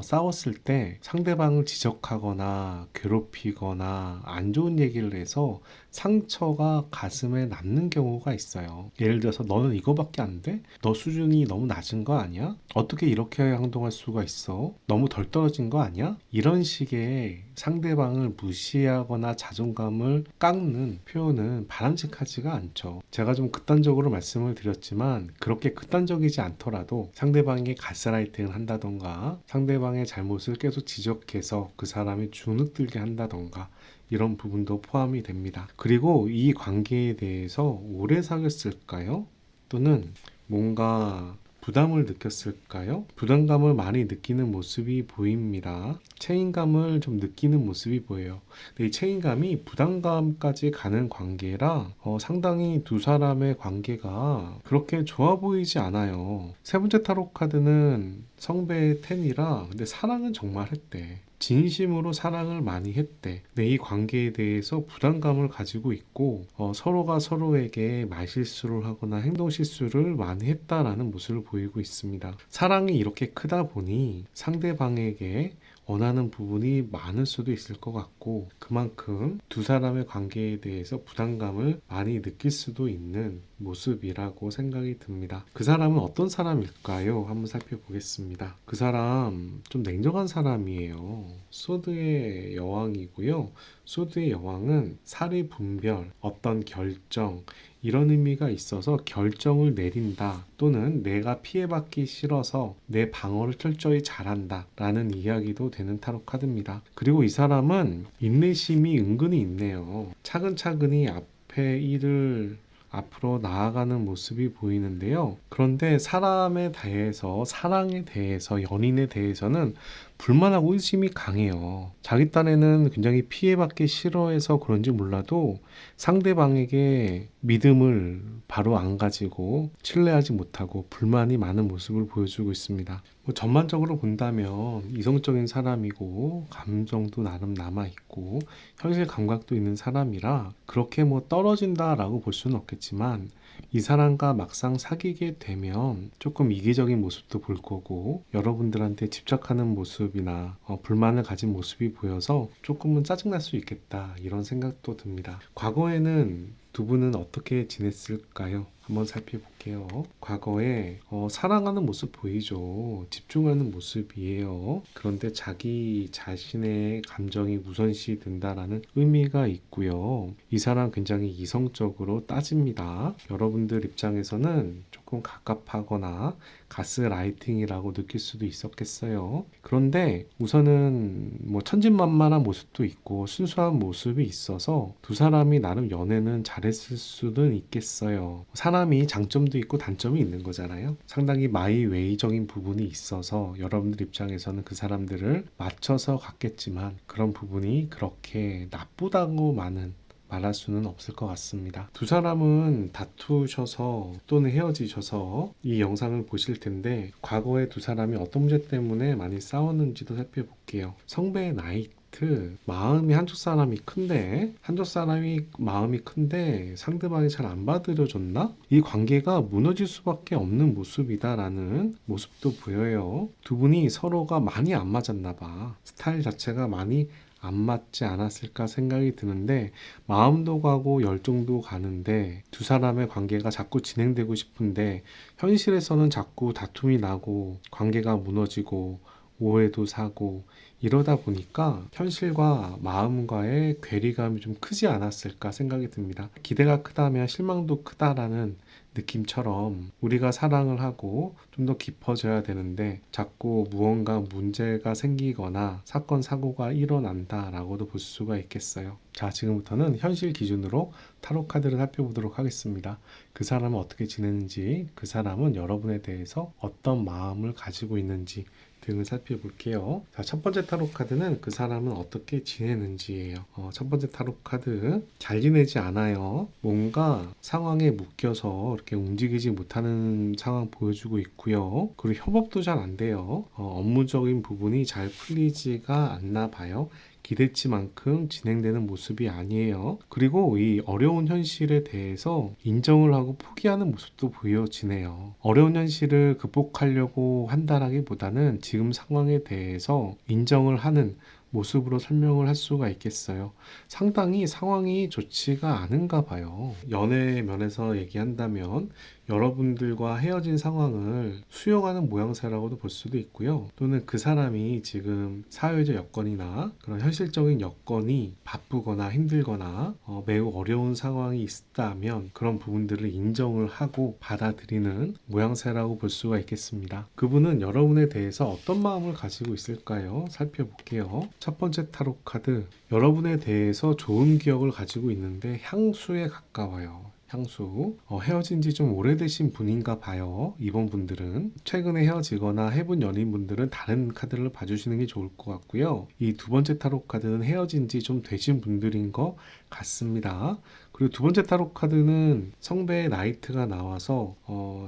싸웠을 때 상대방을 지적하거나 괴롭히거나 안 좋은 얘기를 해서 상처가 가슴에 남는 경우가 있어요. 예를 들어서 너는 이거밖에 안 돼? 너 수준이 너무 낮은 거 아니야? 어떻게 이렇게 행동할 수가 있어? 너무 덜 떨어진 거 아니야? 이런 식의 상대방을 무시하거나 자존감을 깎는 표현은 바람직하지가 않죠. 제가 좀 극단적으로 말씀을 드렸지만 그렇게 극단적이지 않더라도 상대방이 가스라이팅을 한다던가 상대방의 잘못을 계속 지적해서 그 사람이 주눅들게 한다던가 이런 부분도 포함이 됩니다. 그리고 이 관계에 대해서 오래 사귀었을까요? 또는 뭔가 부담을 느꼈을까요? 부담감을 많이 느끼는 모습이 보입니다. 책임감을 좀 느끼는 모습이 보여요. 근데 이 책임감이 부담감까지 가는 관계라 상당히 두 사람의 관계가 그렇게 좋아 보이지 않아요. 세 번째 타로 카드는 성배의 10이라 근데 사랑은 정말 했대. 진심으로 사랑을 많이 했대. 근데 이 관계에 대해서 부담감을 가지고 있고 서로가 서로에게 말실수를 하거나 행동 실수를 많이 했다라는 모습을 보이고 있습니다. 사랑이 이렇게 크다 보니 상대방에게 원하는 부분이 많을 수도 있을 것 같고 그만큼 두 사람의 관계에 대해서 부담감을 많이 느낄 수도 있는 모습이라고 생각이 듭니다. 그 사람은 어떤 사람일까요? 한번 살펴보겠습니다. 그 사람 좀 냉정한 사람이에요. 소드의 여왕이고요. 소드의 여왕은 사리 분별, 어떤 결정 이런 의미가 있어서 결정을 내린다 또는 내가 피해받기 싫어서 내 방어를 철저히 잘한다 라는 이야기도 되는 타로 카드입니다. 그리고 이 사람은 인내심이 은근히 있네요. 차근차근히 앞에 일을 앞으로 나아가는 모습이 보이는데요. 그런데 사람에 대해서, 사랑에 대해서, 연인에 대해서는 불만하고 의심이 강해요. 자기 딴에는 굉장히 피해받기 싫어해서 그런지 몰라도 상대방에게 믿음을 바로 안 가지고 신뢰하지 못하고 불만이 많은 모습을 보여주고 있습니다. 뭐 전반적으로 본다면 이성적인 사람이고 감정도 나름 남아있고 현실 감각도 있는 사람이라 그렇게 뭐 떨어진다라고 볼 수는 없겠지만 이 사람과 막상 사귀게 되면 조금 이기적인 모습도 볼 거고 여러분들한테 집착하는 모습이나 불만을 가진 모습이 보여서 조금은 짜증날 수 있겠다 이런 생각도 듭니다. 과거에는 두 분은 어떻게 지냈을까요? 한번 살펴볼게요. 과거에 사랑하는 모습 보이죠? 집중하는 모습이에요. 그런데 자기 자신의 감정이 우선시 된다라는 의미가 있고요. 이 사람 굉장히 이성적으로 따집니다. 여러분들 입장에서는 조금 갑갑하거나 가스라이팅이라고 느낄 수도 있었겠어요. 그런데 우선은 뭐 천진만만한 모습도 있고 순수한 모습이 있어서 두 사람이 나름 연애는 잘했을 수는 있겠어요. 사람이 장점도 있고 단점이 있는 거잖아요. 상당히 마이웨이적인 부분이 있어서 여러분들 입장에서는 그 사람들을 맞춰서 갔겠지만 그런 부분이 그렇게 나쁘다고만은 말할 수는 없을 것 같습니다. 두 사람은 다투셔서 또는 헤어지셔서 이 영상을 보실 텐데 과거에 두 사람이 어떤 문제 때문에 많이 싸웠는지도 살펴볼게요. 성배의 나이트, 마음이 한쪽 사람이 큰데 한쪽 사람이 마음이 큰데 상대방이 잘 안 받아들여줬나? 이 관계가 무너질 수밖에 없는 모습이다라는 모습도 보여요. 두 분이 서로가 많이 안 맞았나 봐. 스타일 자체가 많이 안 맞지 않았을까 생각이 드는데 마음도 가고 열정도 가는데 두 사람의 관계가 자꾸 진행되고 싶은데 현실에서는 자꾸 다툼이 나고 관계가 무너지고 오해도 사고 이러다 보니까 현실과 마음과의 괴리감이 좀 크지 않았을까 생각이 듭니다. 기대가 크다면 실망도 크다라는 느낌처럼 우리가 사랑을 하고 좀 더 깊어져야 되는데 자꾸 무언가 문제가 생기거나 사건 사고가 일어난다라고도 볼 수가 있겠어요. 자, 지금부터는 현실 기준으로 타로 카드를 살펴보도록 하겠습니다. 그 사람은 어떻게 지내는지, 그 사람은 여러분에 대해서 어떤 마음을 가지고 있는지 등을 살펴볼게요. 자, 첫 번째 타로 카드는 그 사람은 어떻게 지내는지예요. 첫 번째 타로 카드, 잘 지내지 않아요. 뭔가 상황에 묶여서 이렇게 움직이지 못하는 상황 보여주고 있고요. 그리고 협업도 잘 안 돼요. 업무적인 부분이 잘 풀리지가 않나 봐요. 기대치만큼 진행되는 모습이 아니에요. 그리고 이 어려운 현실에 대해서 인정을 하고 포기하는 모습도 보여지네요. 어려운 현실을 극복하려고 한다라기보다는 지금 상황에 대해서 인정을 하는 모습으로 설명을 할 수가 있겠어요. 상당히 상황이 좋지가 않은가 봐요. 연애 면에서 얘기한다면 여러분들과 헤어진 상황을 수용하는 모양새라고도 볼 수도 있고요. 또는 그 사람이 지금 사회적 여건이나 그런 현실적인 여건이 바쁘거나 힘들거나 매우 어려운 상황이 있다면 그런 부분들을 인정을 하고 받아들이는 모양새라고 볼 수가 있겠습니다. 그분은 여러분에 대해서 어떤 마음을 가지고 있을까요? 살펴볼게요. 첫 번째 타로 카드, 여러분에 대해서 좋은 기억을 가지고 있는데 향수에 가까워요. 향수. 헤어진 지 좀 오래되신 분인가 봐요. 이번 분들은 최근에 헤어지거나 해본 연인분들은 다른 카드를 봐주시는 게 좋을 것 같고요. 이 두 번째 타로 카드는 헤어진 지 좀 되신 분들인 것 같습니다. 그리고 두 번째 타로 카드는 성배의 나이트가 나와서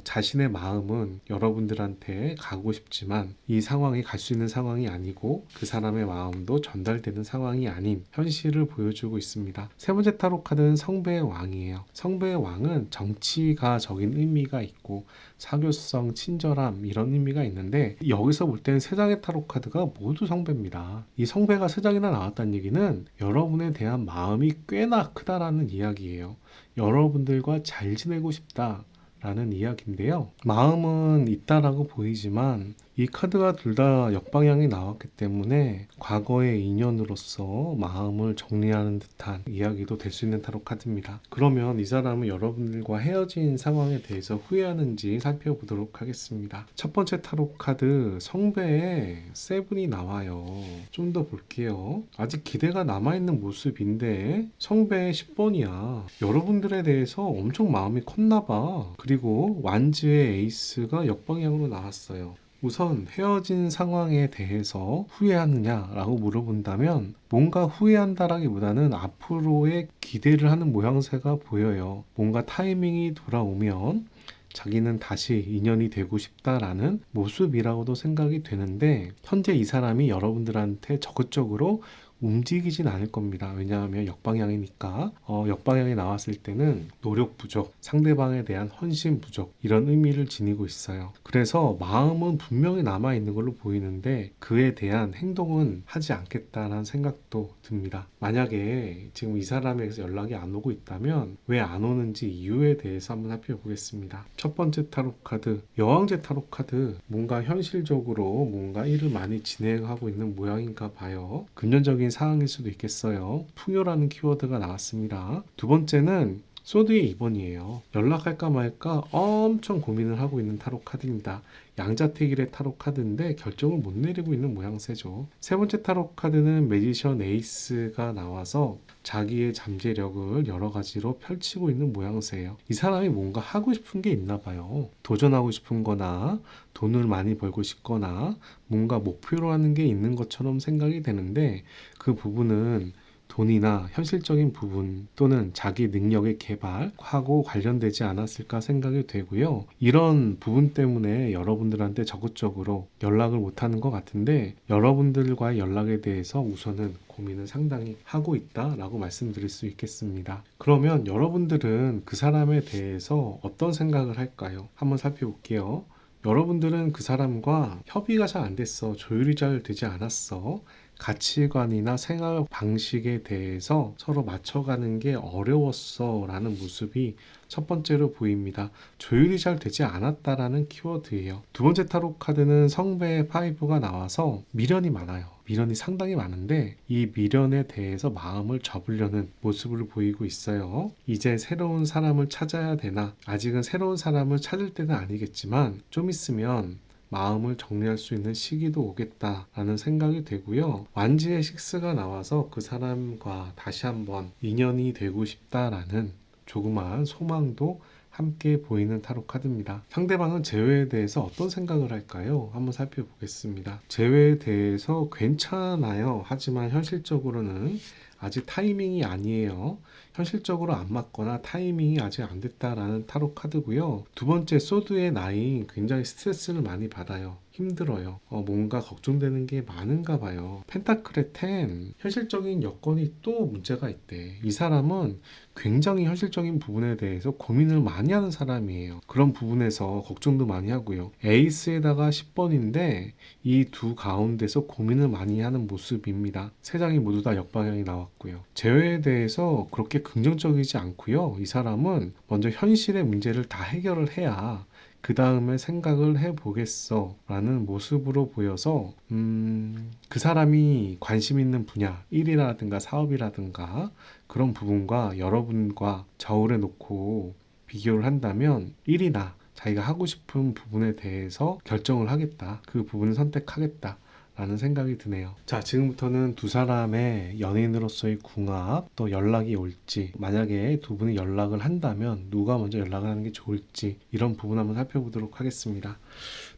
자신의 마음은 여러분들한테 가고 싶지만 이 상황이 갈 수 있는 상황이 아니고 그 사람의 마음도 전달되는 상황이 아닌 현실을 보여주고 있습니다. 세 번째 타로 카드는 성배의 왕이에요. 성배의 왕은 정치가적인 의미가 있고 사교성, 친절함 이런 의미가 있는데 여기서 볼 때는 세 장의 타로 카드가 모두 성배입니다. 이 성배가 세 장이나 나왔다는 얘기는 여러분에 대한 마음이 꽤나 크다라는 이야기예요. 여러분들과 잘 지내고 싶다라는 이야기인데요. 마음은 있다라고 보이지만 이 카드가 둘 다 역방향이 나왔기 때문에 과거의 인연으로서 마음을 정리하는 듯한 이야기도 될 수 있는 타로 카드입니다. 그러면 이 사람은 여러분들과 헤어진 상황에 대해서 후회하는지 살펴보도록 하겠습니다. 첫 번째 타로 카드 성배에 세븐이 나와요. 좀 더 볼게요. 아직 기대가 남아있는 모습인데 성배 10번이야. 여러분들에 대해서 엄청 마음이 컸나봐. 그리고 완즈의 에이스가 역방향으로 나왔어요. 우선 헤어진 상황에 대해서 후회하느냐라고 물어본다면 뭔가 후회한다라기보다는 앞으로의 기대를 하는 모양새가 보여요. 뭔가 타이밍이 돌아오면 자기는 다시 인연이 되고 싶다라는 모습이라고도 생각이 되는데 현재 이 사람이 여러분들한테 적극적으로 움직이진 않을 겁니다. 왜냐하면 역방향이니까 역방향이 나왔을 때는 노력 부족, 상대방에 대한 헌신 부족 이런 의미를 지니고 있어요. 그래서 마음은 분명히 남아있는 걸로 보이는데 그에 대한 행동은 하지 않겠다라는 생각도 듭니다. 만약에 지금 이 사람에게서 연락이 안 오고 있다면 왜 안 오는지 이유에 대해서 한번 살펴보겠습니다. 첫 번째 타로 카드, 여왕제 타로 카드. 뭔가 현실적으로 뭔가 일을 많이 진행하고 있는 모양인가 봐요. 금전적인 상황일 수도 있겠어요. 풍요라는 키워드가 나왔습니다. 두 번째는 소드의 2번이에요. 연락할까 말까 엄청 고민을 하고 있는 타로 카드입니다. 양자택일의 타로 카드인데 결정을 못 내리고 있는 모양새죠. 세 번째 타로 카드는 매지션 에이스가 나와서 자기의 잠재력을 여러 가지로 펼치고 있는 모양새예요. 이 사람이 뭔가 하고 싶은 게 있나 봐요. 도전하고 싶은 거나 돈을 많이 벌고 싶거나 뭔가 목표로 하는 게 있는 것처럼 생각이 되는데 그 부분은 돈이나 현실적인 부분 또는 자기 능력의 개발하고 관련되지 않았을까 생각이 되고요. 이런 부분 때문에 여러분들한테 적극적으로 연락을 못하는 것 같은데 여러분들과의 연락에 대해서 우선은 고민을 상당히 하고 있다라고 말씀드릴 수 있겠습니다. 그러면 여러분들은 그 사람에 대해서 어떤 생각을 할까요? 한번 살펴볼게요. 여러분들은 그 사람과 협의가 잘 안 됐어. 조율이 잘 되지 않았어. 가치관이나 생활 방식에 대해서 서로 맞춰가는 게 어려웠어 라는 모습이 첫 번째로 보입니다. 조율이 잘 되지 않았다라는 키워드예요. 두 번째 타로 카드는 성배의 5가 나와서 미련이 많아요. 미련이 상당히 많은데 이 미련에 대해서 마음을 접으려는 모습을 보이고 있어요. 이제 새로운 사람을 찾아야 되나? 아직은 새로운 사람을 찾을 때는 아니겠지만 좀 있으면 마음을 정리할 수 있는 시기도 오겠다라는 생각이 되고요. 완지의 6가 나와서 그 사람과 다시 한번 인연이 되고 싶다라는 조그마한 소망도 함께 보이는 타로 카드입니다. 상대방은 재회에 대해서 어떤 생각을 할까요? 한번 살펴보겠습니다. 재회에 대해서 괜찮아요. 하지만 현실적으로는 아직 타이밍이 아니에요. 현실적으로 안 맞거나 타이밍이 아직 안 됐다라는 타로 카드고요. 두 번째 소드의 9, 굉장히 스트레스를 많이 받아요. 힘들어요. 뭔가 걱정되는 게 많은가 봐요. 펜타클의 10, 현실적인 여건이 또 문제가 있대. 이 사람은 굉장히 현실적인 부분에 대해서 고민을 많이 하는 사람이에요. 그런 부분에서 걱정도 많이 하고요. 에이스에다가 10번인데 이 두 가운데서 고민을 많이 하는 모습입니다. 세 장이 모두 다 역방향이 나왔고요. 재회에 대해서 그렇게 긍정적이지 않고요. 이 사람은 먼저 현실의 문제를 다 해결을 해야 그 다음에 생각을 해보겠어 라는 모습으로 보여서 그 사람이 관심 있는 분야, 일이라든가 사업이라든가 그런 부분과 여러분과 저울에 놓고 비교를 한다면 일이나 자기가 하고 싶은 부분에 대해서 결정을 하겠다. 그 부분을 선택하겠다. 라는 생각이 드네요. 자, 지금부터는 두 사람의 연인으로서의 궁합, 또 연락이 올지, 만약에 두 분이 연락을 한다면 누가 먼저 연락을 하는 게 좋을지 이런 부분 한번 살펴보도록 하겠습니다.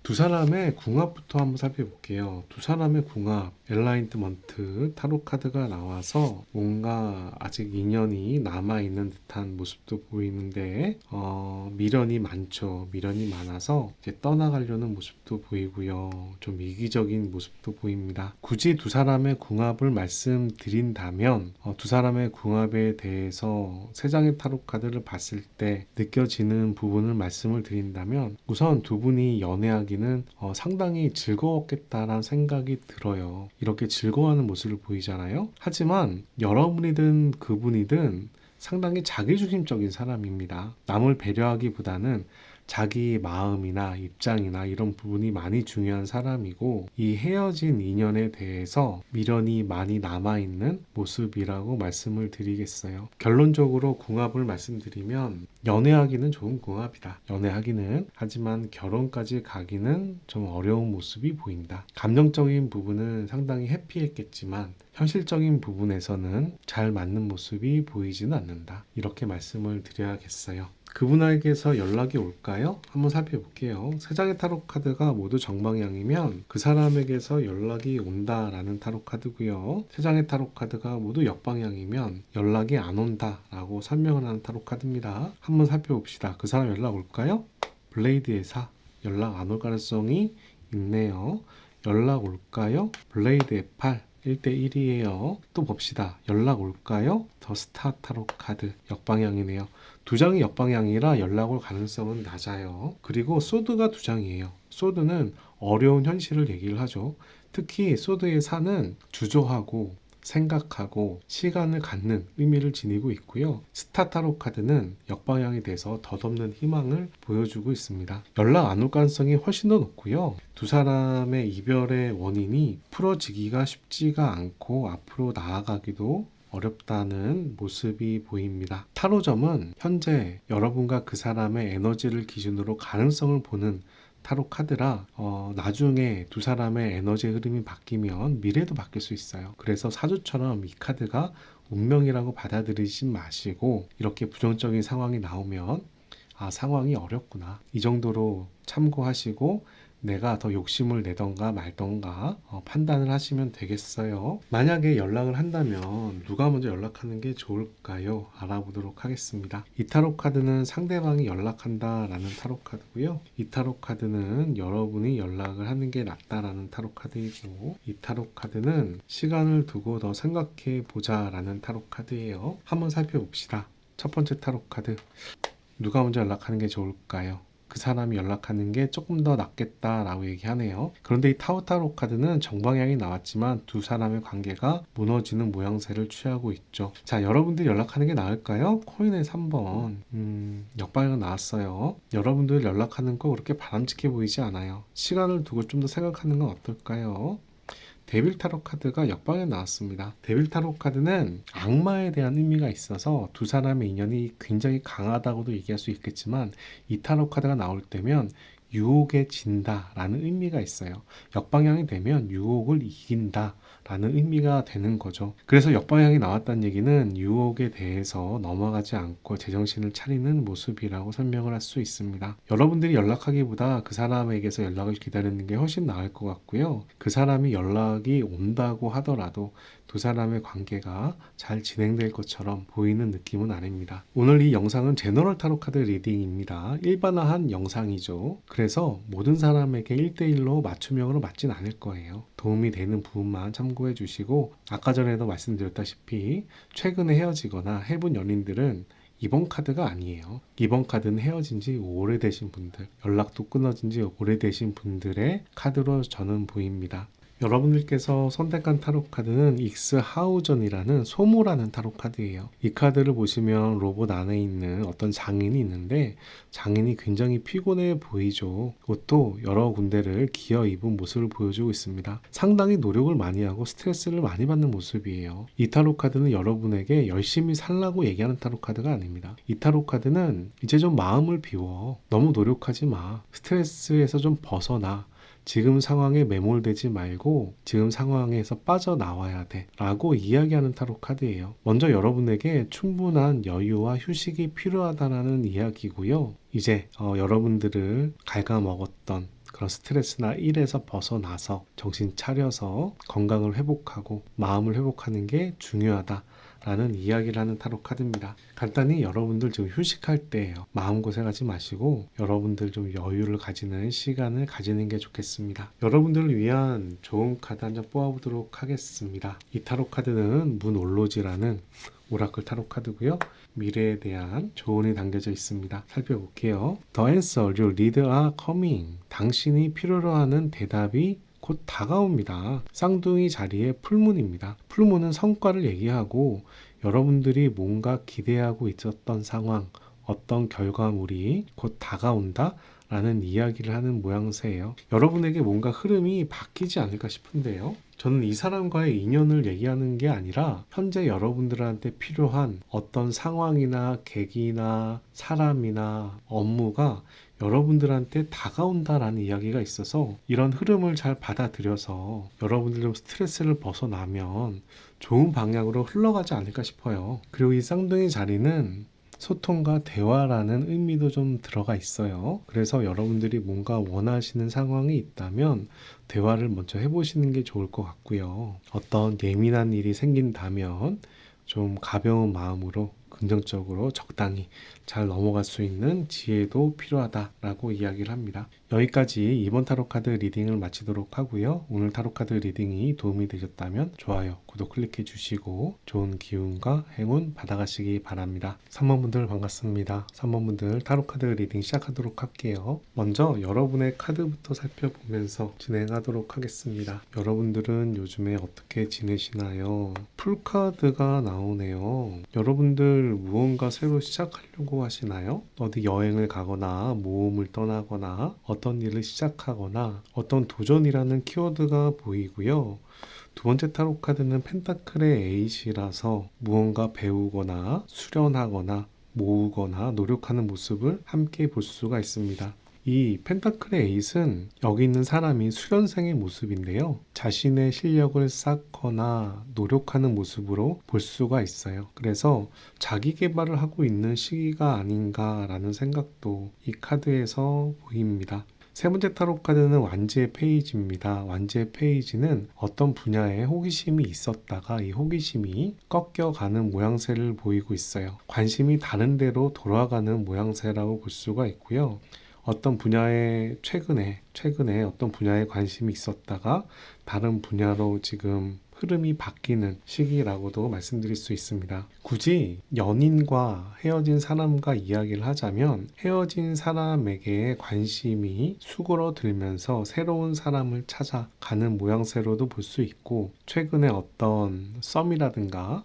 두 사람의 궁합부터 한번 살펴볼게요. 두 사람의 궁합, 엘라인트먼트 타로 카드가 나와서 뭔가 아직 인연이 남아있는 듯한 모습도 보이는데 미련이 많죠. 미련이 많아서 이제 떠나가려는 모습도 보이고요. 좀 이기적인 모습도 보입니다. 굳이 두 사람의 궁합을 말씀드린다면 두 사람의 궁합에 대해서 세 장의 타로 카드를 봤을 때 느껴지는 부분을 말씀을 드린다면 우선 두 분이 연애하기는 상당히 즐거웠겠다라는 생각이 들어요. 이렇게 즐거워하는 모습을 보이잖아요. 하지만 여러분이든 그분이든 상당히 자기중심적인 사람입니다. 남을 배려하기보다는 자기 마음이나 입장이나 이런 부분이 많이 중요한 사람이고 이 헤어진 인연에 대해서 미련이 많이 남아있는 모습이라고 말씀을 드리겠어요. 결론적으로 궁합을 말씀드리면 연애하기는 좋은 궁합이다. 연애하기는 하지만 결혼까지 가기는 좀 어려운 모습이 보인다. 감정적인 부분은 상당히 해피했겠지만 현실적인 부분에서는 잘 맞는 모습이 보이지는 않는다. 이렇게 말씀을 드려야겠어요. 그분에게서 연락이 올까요? 한번 살펴볼게요. 세 장의 타로 카드가 모두 정방향이면 그 사람에게서 연락이 온다라는 타로 카드고요. 세 장의 타로 카드가 모두 역방향이면 연락이 안 온다라고 설명을 하는 타로 카드입니다. 한번 살펴봅시다. 그 사람 연락 올까요? 블레이드의 사, 연락 안 올 가능성이 있네요. 연락 올까요? 블레이드의 8, 1대1이에요. 또 봅시다. 연락 올까요? 더 스타 타로 카드 역방향이네요. 두 장이 역방향이라 연락 올 가능성은 낮아요. 그리고 소드가 두 장이에요. 소드는 어려운 현실을 얘기를 하죠. 특히 소드의 사는 주저하고 생각하고 시간을 갖는 의미를 지니고 있고요. 스타 타로 카드는 역방향이 돼서 덧없는 희망을 보여주고 있습니다. 연락 안 올 가능성이 훨씬 더 높고요. 두 사람의 이별의 원인이 풀어지기가 쉽지가 않고 앞으로 나아가기도 어렵다는 모습이 보입니다. 타로점은 현재 여러분과 그 사람의 에너지를 기준으로 가능성을 보는 타로 카드라 나중에 두 사람의 에너지 흐름이 바뀌면 미래도 바뀔 수 있어요. 그래서 사주처럼 이 카드가 운명이라고 받아들이지 마시고 이렇게 부정적인 상황이 나오면 상황이 어렵구나. 이 정도로 참고하시고 내가 더 욕심을 내던가 말던가 판단을 하시면 되겠어요. 만약에 연락을 한다면 누가 먼저 연락하는 게 좋을까요? 알아보도록 하겠습니다. 이 타로 카드는 상대방이 연락한다 라는 타로 카드고요. 이 타로 카드는 여러분이 연락을 하는 게 낫다라는 타로 카드이고, 이 타로 카드는 시간을 두고 더 생각해 보자 라는 타로 카드예요. 한번 살펴봅시다. 첫 번째 타로 카드, 누가 먼저 연락하는 게 좋을까요? 그 사람이 연락하는 게 조금 더 낫겠다라고 얘기하네요. 그런데 이 타로 카드는 정방향이 나왔지만 두 사람의 관계가 무너지는 모양새를 취하고 있죠. 자, 여러분들이 연락하는 게 나을까요? 코인의 3번 역방향 나왔어요. 여러분들 연락하는 거 그렇게 바람직해 보이지 않아요. 시간을 두고 좀 더 생각하는 건 어떨까요? 데빌 타로 카드가 역방에 나왔습니다. 데빌 타로 카드는 악마에 대한 의미가 있어서 두 사람의 인연이 굉장히 강하다고도 얘기할 수 있겠지만, 이 타로 카드가 나올 때면 유혹에 진다 라는 의미가 있어요. 역방향이 되면 유혹을 이긴다 라는 의미가 되는 거죠. 그래서 역방향이 나왔다는 얘기는 유혹에 대해서 넘어가지 않고 제정신을 차리는 모습이라고 설명을 할 수 있습니다. 여러분들이 연락하기보다 그 사람에게서 연락을 기다리는 게 훨씬 나을 것 같고요. 그 사람이 연락이 온다고 하더라도 두 사람의 관계가 잘 진행될 것처럼 보이는 느낌은 아닙니다. 오늘 이 영상은 제너럴 타로 카드 리딩입니다. 일반화한 영상이죠. 그래서 모든 사람에게 1대1로 맞춤형으로 맞진 않을 거예요. 도움이 되는 부분만 참고해 주시고, 아까 전에도 말씀드렸다시피 최근에 헤어지거나 해본 연인들은 이번 카드가 아니에요. 이번 카드는 헤어진 지 오래되신 분들, 연락도 끊어진 지 오래되신 분들의 카드로 저는 보입니다. 여러분들께서 선택한 타로 카드는 익스 하우전이라는 소모라는 타로 카드예요. 이 카드를 보시면 로봇 안에 있는 어떤 장인이 있는데, 장인이 굉장히 피곤해 보이죠. 그것도 여러 군데를 기어 입은 모습을 보여주고 있습니다. 상당히 노력을 많이 하고 스트레스를 많이 받는 모습이에요. 이 타로 카드는 여러분에게 열심히 살라고 얘기하는 타로 카드가 아닙니다. 이 타로 카드는 이제 좀 마음을 비워. 너무 노력하지 마. 스트레스에서 좀 벗어나. 지금 상황에 매몰되지 말고 지금 상황에서 빠져나와야 돼 라고 이야기하는 타로 카드예요. 먼저 여러분에게 충분한 여유와 휴식이 필요하다는 이야기고요. 이제 여러분들을 갉아먹었던 그런 스트레스나 일에서 벗어나서 정신 차려서 건강을 회복하고 마음을 회복하는 게 중요하다 라는 이야기를 하는 타로 카드입니다. 간단히 여러분들 지금 휴식할 때예요. 마음고생하지 마시고 여러분들 좀 여유를 가지는 시간을 가지는 게 좋겠습니다. 여러분들을 위한 좋은 카드 한 장 뽑아보도록 하겠습니다. 이 타로 카드는 문올로지라는 오라클 타로 카드고요. 미래에 대한 조언이 담겨져 있습니다. 살펴볼게요. The answer you need are coming. 당신이 필요로 하는 대답이 곧 다가옵니다. 쌍둥이 자리에 풀문입니다. 풀문은 성과를 얘기하고 여러분들이 뭔가 기대하고 있었던 상황, 어떤 결과물이 곧 다가온다 라는 이야기를 하는 모양새예요. 여러분에게 뭔가 흐름이 바뀌지 않을까 싶은데요. 저는 이 사람과의 인연을 얘기하는 게 아니라 현재 여러분들한테 필요한 어떤 상황이나 계기나 사람이나 업무가 여러분들한테 다가온다라는 이야기가 있어서 이런 흐름을 잘 받아들여서 여러분들 좀 스트레스를 벗어나면 좋은 방향으로 흘러가지 않을까 싶어요. 그리고 이 쌍둥이 자리는 소통과 대화라는 의미도 좀 들어가 있어요. 그래서 여러분들이 뭔가 원하시는 상황이 있다면 대화를 먼저 해보시는 게 좋을 것 같고요. 어떤 예민한 일이 생긴다면 좀 가벼운 마음으로 긍정적으로 적당히 잘 넘어갈 수 있는 지혜도 필요하다라고 이야기를 합니다. 여기까지 이번 타로 카드 리딩을 마치도록 하고요. 오늘 타로 카드 리딩이 도움이 되셨다면 좋아요, 구독 클릭해 주시고 좋은 기운과 행운 받아가시기 바랍니다. 3번분들 반갑습니다. 3번분들 타로 카드 리딩 시작하도록 할게요. 먼저 여러분의 카드부터 살펴보면서 진행하도록 하겠습니다. 여러분들은 요즘에 어떻게 지내시나요? 풀카드가 나오네요. 여러분들 무언가 새로 시작하려고 하시나요? 어디 여행을 가거나 모험을 떠나거나 어떤 일을 시작하거나 어떤 도전이라는 키워드가 보이고요. 두 번째 타로 카드는 펜타클의 에이시라서 무언가 배우거나 수련하거나 모으거나 노력하는 모습을 함께 볼 수가 있습니다. 이 펜타클의 에잇은 여기 있는 사람이 수련생의 모습인데요. 자신의 실력을 쌓거나 노력하는 모습으로 볼 수가 있어요. 그래서 자기 개발을 하고 있는 시기가 아닌가라는 생각도 이 카드에서 보입니다. 세 번째 타로 카드는 완지의 페이지입니다. 완지의 페이지는 어떤 분야에 호기심이 있었다가 이 호기심이 꺾여가는 모양새를 보이고 있어요. 관심이 다른 데로 돌아가는 모양새라고 볼 수가 있고요. 어떤 분야에 최근에 어떤 분야에 관심이 있었다가 다른 분야로 지금 흐름이 바뀌는 시기라고도 말씀드릴 수 있습니다. 굳이 연인과 헤어진 사람과 이야기를 하자면 헤어진 사람에게 관심이 수그러들면서 새로운 사람을 찾아가는 모양새로도 볼 수 있고, 최근에 어떤 썸이라든가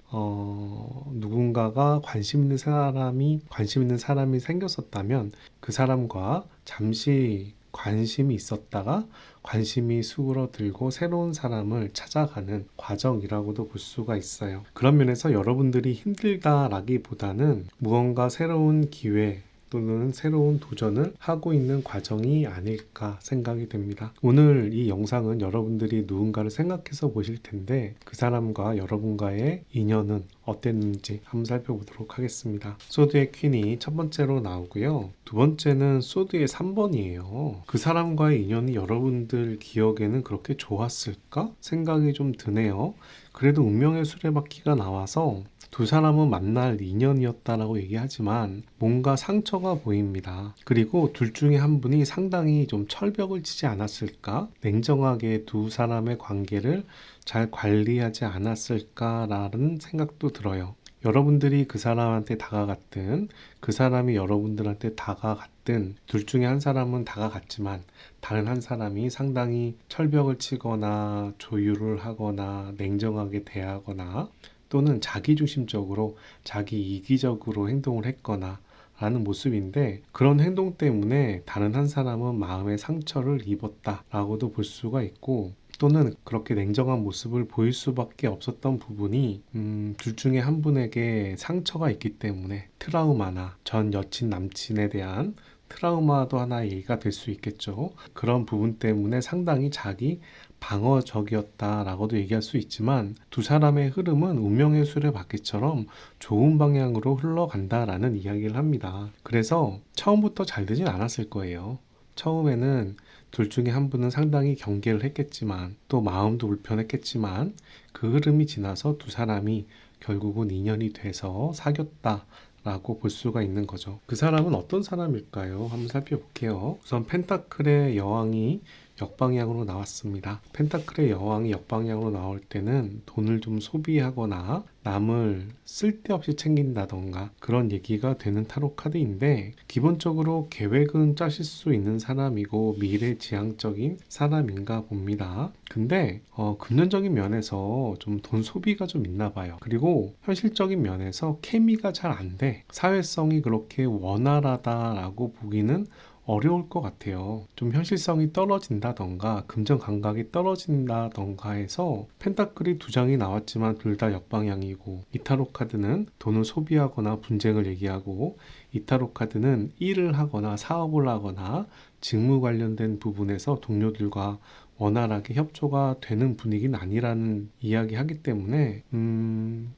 누군가가 관심 있는 사람이 생겼었다면 그 사람과 잠시 관심이 있었다가 관심이 수그러들고 새로운 사람을 찾아가는 과정이라고도 볼 수가 있어요. 그런 면에서 여러분들이 힘들다라기보다는 무언가 새로운 기회 또는 새로운 도전을 하고 있는 과정이 아닐까 생각이 됩니다. 오늘 이 영상은 여러분들이 누군가를 생각해서 보실 텐데 그 사람과 여러분과의 인연은 어땠는지 한번 살펴보도록 하겠습니다. 소드의 퀸이 첫 번째로 나오고요. 두 번째는 소드의 3번이에요. 그 사람과의 인연이 여러분들 기억에는 그렇게 좋았을까? 생각이 좀 드네요. 그래도 운명의 수레바퀴가 나와서 두 사람은 만날 인연이었다라고 얘기하지만 뭔가 상처가 보입니다. 그리고 둘 중에 한 분이 상당히 좀 철벽을 치지 않았을까? 냉정하게 두 사람의 관계를 잘 관리하지 않았을까라는 생각도 들어요. 여러분들이 그 사람한테 다가갔든 그 사람이 여러분들한테 다가갔든 둘 중에 한 사람은 다가갔지만 다른 한 사람이 상당히 철벽을 치거나 조율을 하거나 냉정하게 대하거나 또는 자기중심적으로 자기 이기적으로 행동을 했거나 라는 모습인데, 그런 행동 때문에 다른 한 사람은 마음의 상처를 입었다라고도 볼 수가 있고, 또는 그렇게 냉정한 모습을 보일 수밖에 없었던 부분이 둘 중에 한 분에게 상처가 있기 때문에 트라우마나 전 여친 남친에 대한 트라우마도 하나의 얘기가 될 수 있겠죠. 그런 부분 때문에 상당히 자기 방어적이었다라고도 얘기할 수 있지만 두 사람의 흐름은 운명의 수레바퀴처럼 좋은 방향으로 흘러간다라는 이야기를 합니다. 그래서 처음부터 잘 되진 않았을 거예요. 처음에는 둘 중에 한 분은 상당히 경계를 했겠지만 또 마음도 불편했겠지만 그 흐름이 지나서 두 사람이 결국은 인연이 돼서 사귀었다 라고 볼 수가 있는 거죠. 그 사람은 어떤 사람일까요? 한번 살펴볼게요. 우선 펜타클의 여왕이 역방향으로 나왔습니다. 펜타클의 여왕이 역방향으로 나올 때는 돈을 좀 소비하거나 남을 쓸데없이 챙긴다던가 그런 얘기가 되는 타로 카드인데, 기본적으로 계획은 짜실 수 있는 사람이고 미래지향적인 사람인가 봅니다. 근데 금전적인 면에서 좀 돈 소비가 좀 있나 봐요. 그리고 현실적인 면에서 케미가 잘 안 돼. 사회성이 그렇게 원활하다라고 보기는 어려울 것 같아요. 좀 현실성이 떨어진다던가 금전 감각이 떨어진다던가 해서 펜타클이 두 장이 나왔지만 둘 다 역방향이고, 이 타로 카드는 돈을 소비하거나 분쟁을 얘기하고, 이 타로 카드는 일을 하거나 사업을 하거나 직무 관련된 부분에서 동료들과 원활하게 협조가 되는 분위기는 아니라는 이야기 하기 때문에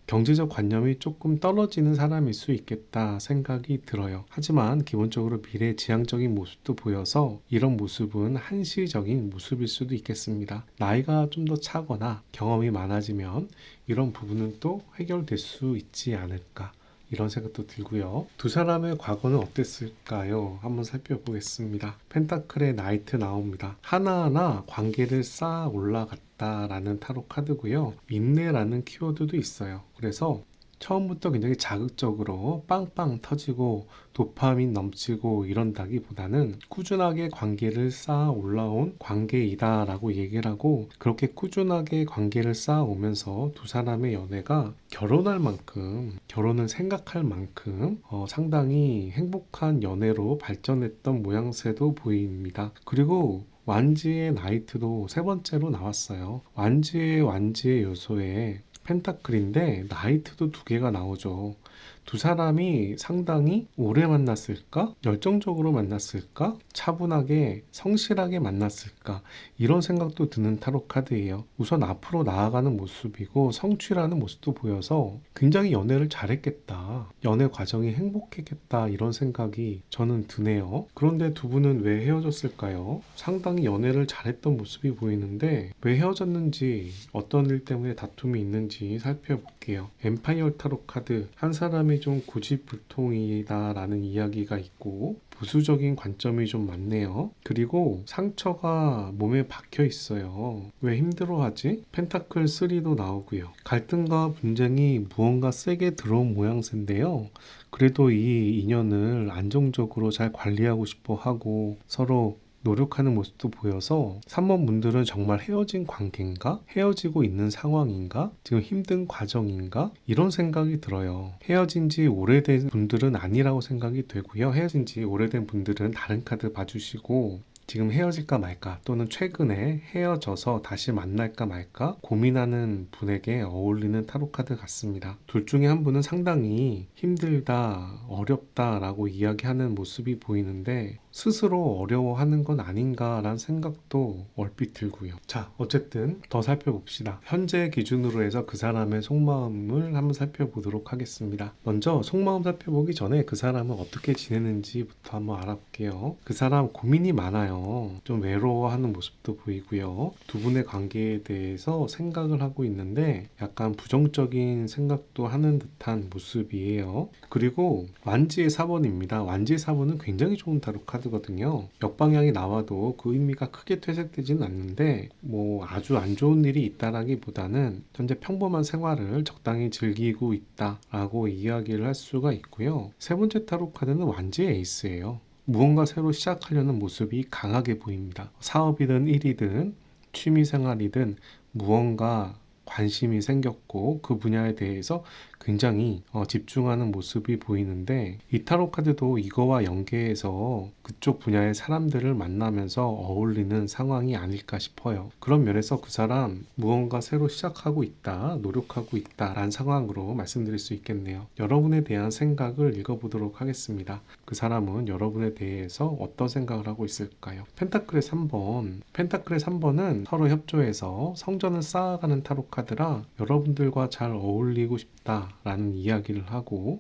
경제적 관념이 조금 떨어지는 사람일 수 있겠다 생각이 들어요. 하지만 기본적으로 미래지향적인 모습도 보여서 이런 모습은 한시적인 모습일 수도 있겠습니다. 나이가 좀 더 차거나 경험이 많아지면 이런 부분은 또 해결될 수 있지 않을까, 이런 생각도 들고요. 두 사람의 과거는 어땠을까요? 한번 살펴보겠습니다. 펜타클의 나이트 나옵니다. 하나하나 관계를 쌓아 올라갔다라는 타로 카드고요. 인내라는 키워드도 있어요. 그래서 처음부터 굉장히 자극적으로 빵빵 터지고 도파민 넘치고 이런다기보다는 꾸준하게 관계를 쌓아 올라온 관계이다 라고 얘기를 하고, 그렇게 꾸준하게 관계를 쌓아 오면서 두 사람의 연애가 결혼할 만큼, 결혼을 생각할 만큼 상당히 행복한 연애로 발전했던 모양새도 보입니다. 그리고 완지의 나이트도 세 번째로 나왔어요. 완지의 요소에 펜타클인데 나이트도 두 개가 나오죠. 두 사람이 상당히 오래 만났을까? 열정적으로 만났을까? 차분하게 성실하게 만났을까? 이런 생각도 드는 타로 카드예요. 우선 앞으로 나아가는 모습이고 성취라는 모습도 보여서 굉장히 연애를 잘했겠다, 연애 과정이 행복했겠다, 이런 생각이 저는 드네요. 그런데 두 분은 왜 헤어졌을까요? 상당히 연애를 잘했던 모습이 보이는데 왜 헤어졌는지, 어떤 일 때문에 다툼이 있는지 살펴볼게요. 엠파이어 타로 카드, 한 사람이 좀 고집불통이다 라는 이야기가 있고 보수적인 관점이 좀 많네요. 그리고 상처가 몸에 박혀 있어요. 왜 힘들어하지? 펜타클 3도 나오고요. 갈등과 분쟁이 무언가 세게 들어온 모양새인데요. 그래도 이 인연을 안정적으로 잘 관리하고 싶어 하고 서로 노력하는 모습도 보여서 3번 분들은 정말 헤어진 관계인가? 헤어지고 있는 상황인가? 지금 힘든 과정인가? 이런 생각이 들어요. 헤어진 지 오래된 분들은 아니라고 생각이 되고요. 헤어진 지 오래된 분들은 다른 카드 봐주시고, 지금 헤어질까 말까 또는 최근에 헤어져서 다시 만날까 말까 고민하는 분에게 어울리는 타로 카드 같습니다. 둘 중에 한 분은 상당히 힘들다, 어렵다 라고 이야기하는 모습이 보이는데 스스로 어려워하는 건 아닌가라는 생각도 얼핏 들고요. 자, 어쨌든 더 살펴봅시다. 현재 기준으로 해서 그 사람의 속마음을 한번 살펴보도록 하겠습니다. 먼저 속마음 살펴보기 전에 그 사람은 어떻게 지내는지부터 한번 알아볼게요. 그 사람 고민이 많아요. 좀 외로워하는 모습도 보이고요. 두 분의 관계에 대해서 생각을 하고 있는데 약간 부정적인 생각도 하는 듯한 모습이에요. 그리고 완지의 4번입니다. 완지의 4번은 굉장히 좋은 타로 카드거든요. 역방향이 나와도 그 의미가 크게 퇴색되지는 않는데 뭐 아주 안 좋은 일이 있다라기보다는 현재 평범한 생활을 적당히 즐기고 있다라고 이야기를 할 수가 있고요. 세 번째 타로 카드는 완지의 에이스예요. 무언가 새로 시작하려는 모습이 강하게 보입니다. 사업이든 일이든 취미생활이든 무언가 관심이 생겼고 그 분야에 대해서 굉장히 집중하는 모습이 보이는데, 이 타로 카드도 이거와 연계해서 그쪽 분야의 사람들을 만나면서 어울리는 상황이 아닐까 싶어요. 그런 면에서 그 사람 무언가 새로 시작하고 있다, 노력하고 있다라는 상황으로 말씀드릴 수 있겠네요. 여러분에 대한 생각을 읽어보도록 하겠습니다. 그 사람은 여러분에 대해서 어떤 생각을 하고 있을까요? 펜타클의 3번은 서로 협조해서 성전을 쌓아가는 타로 카드라 여러분들과 잘 어울리고 싶다라는 이야기를 하고,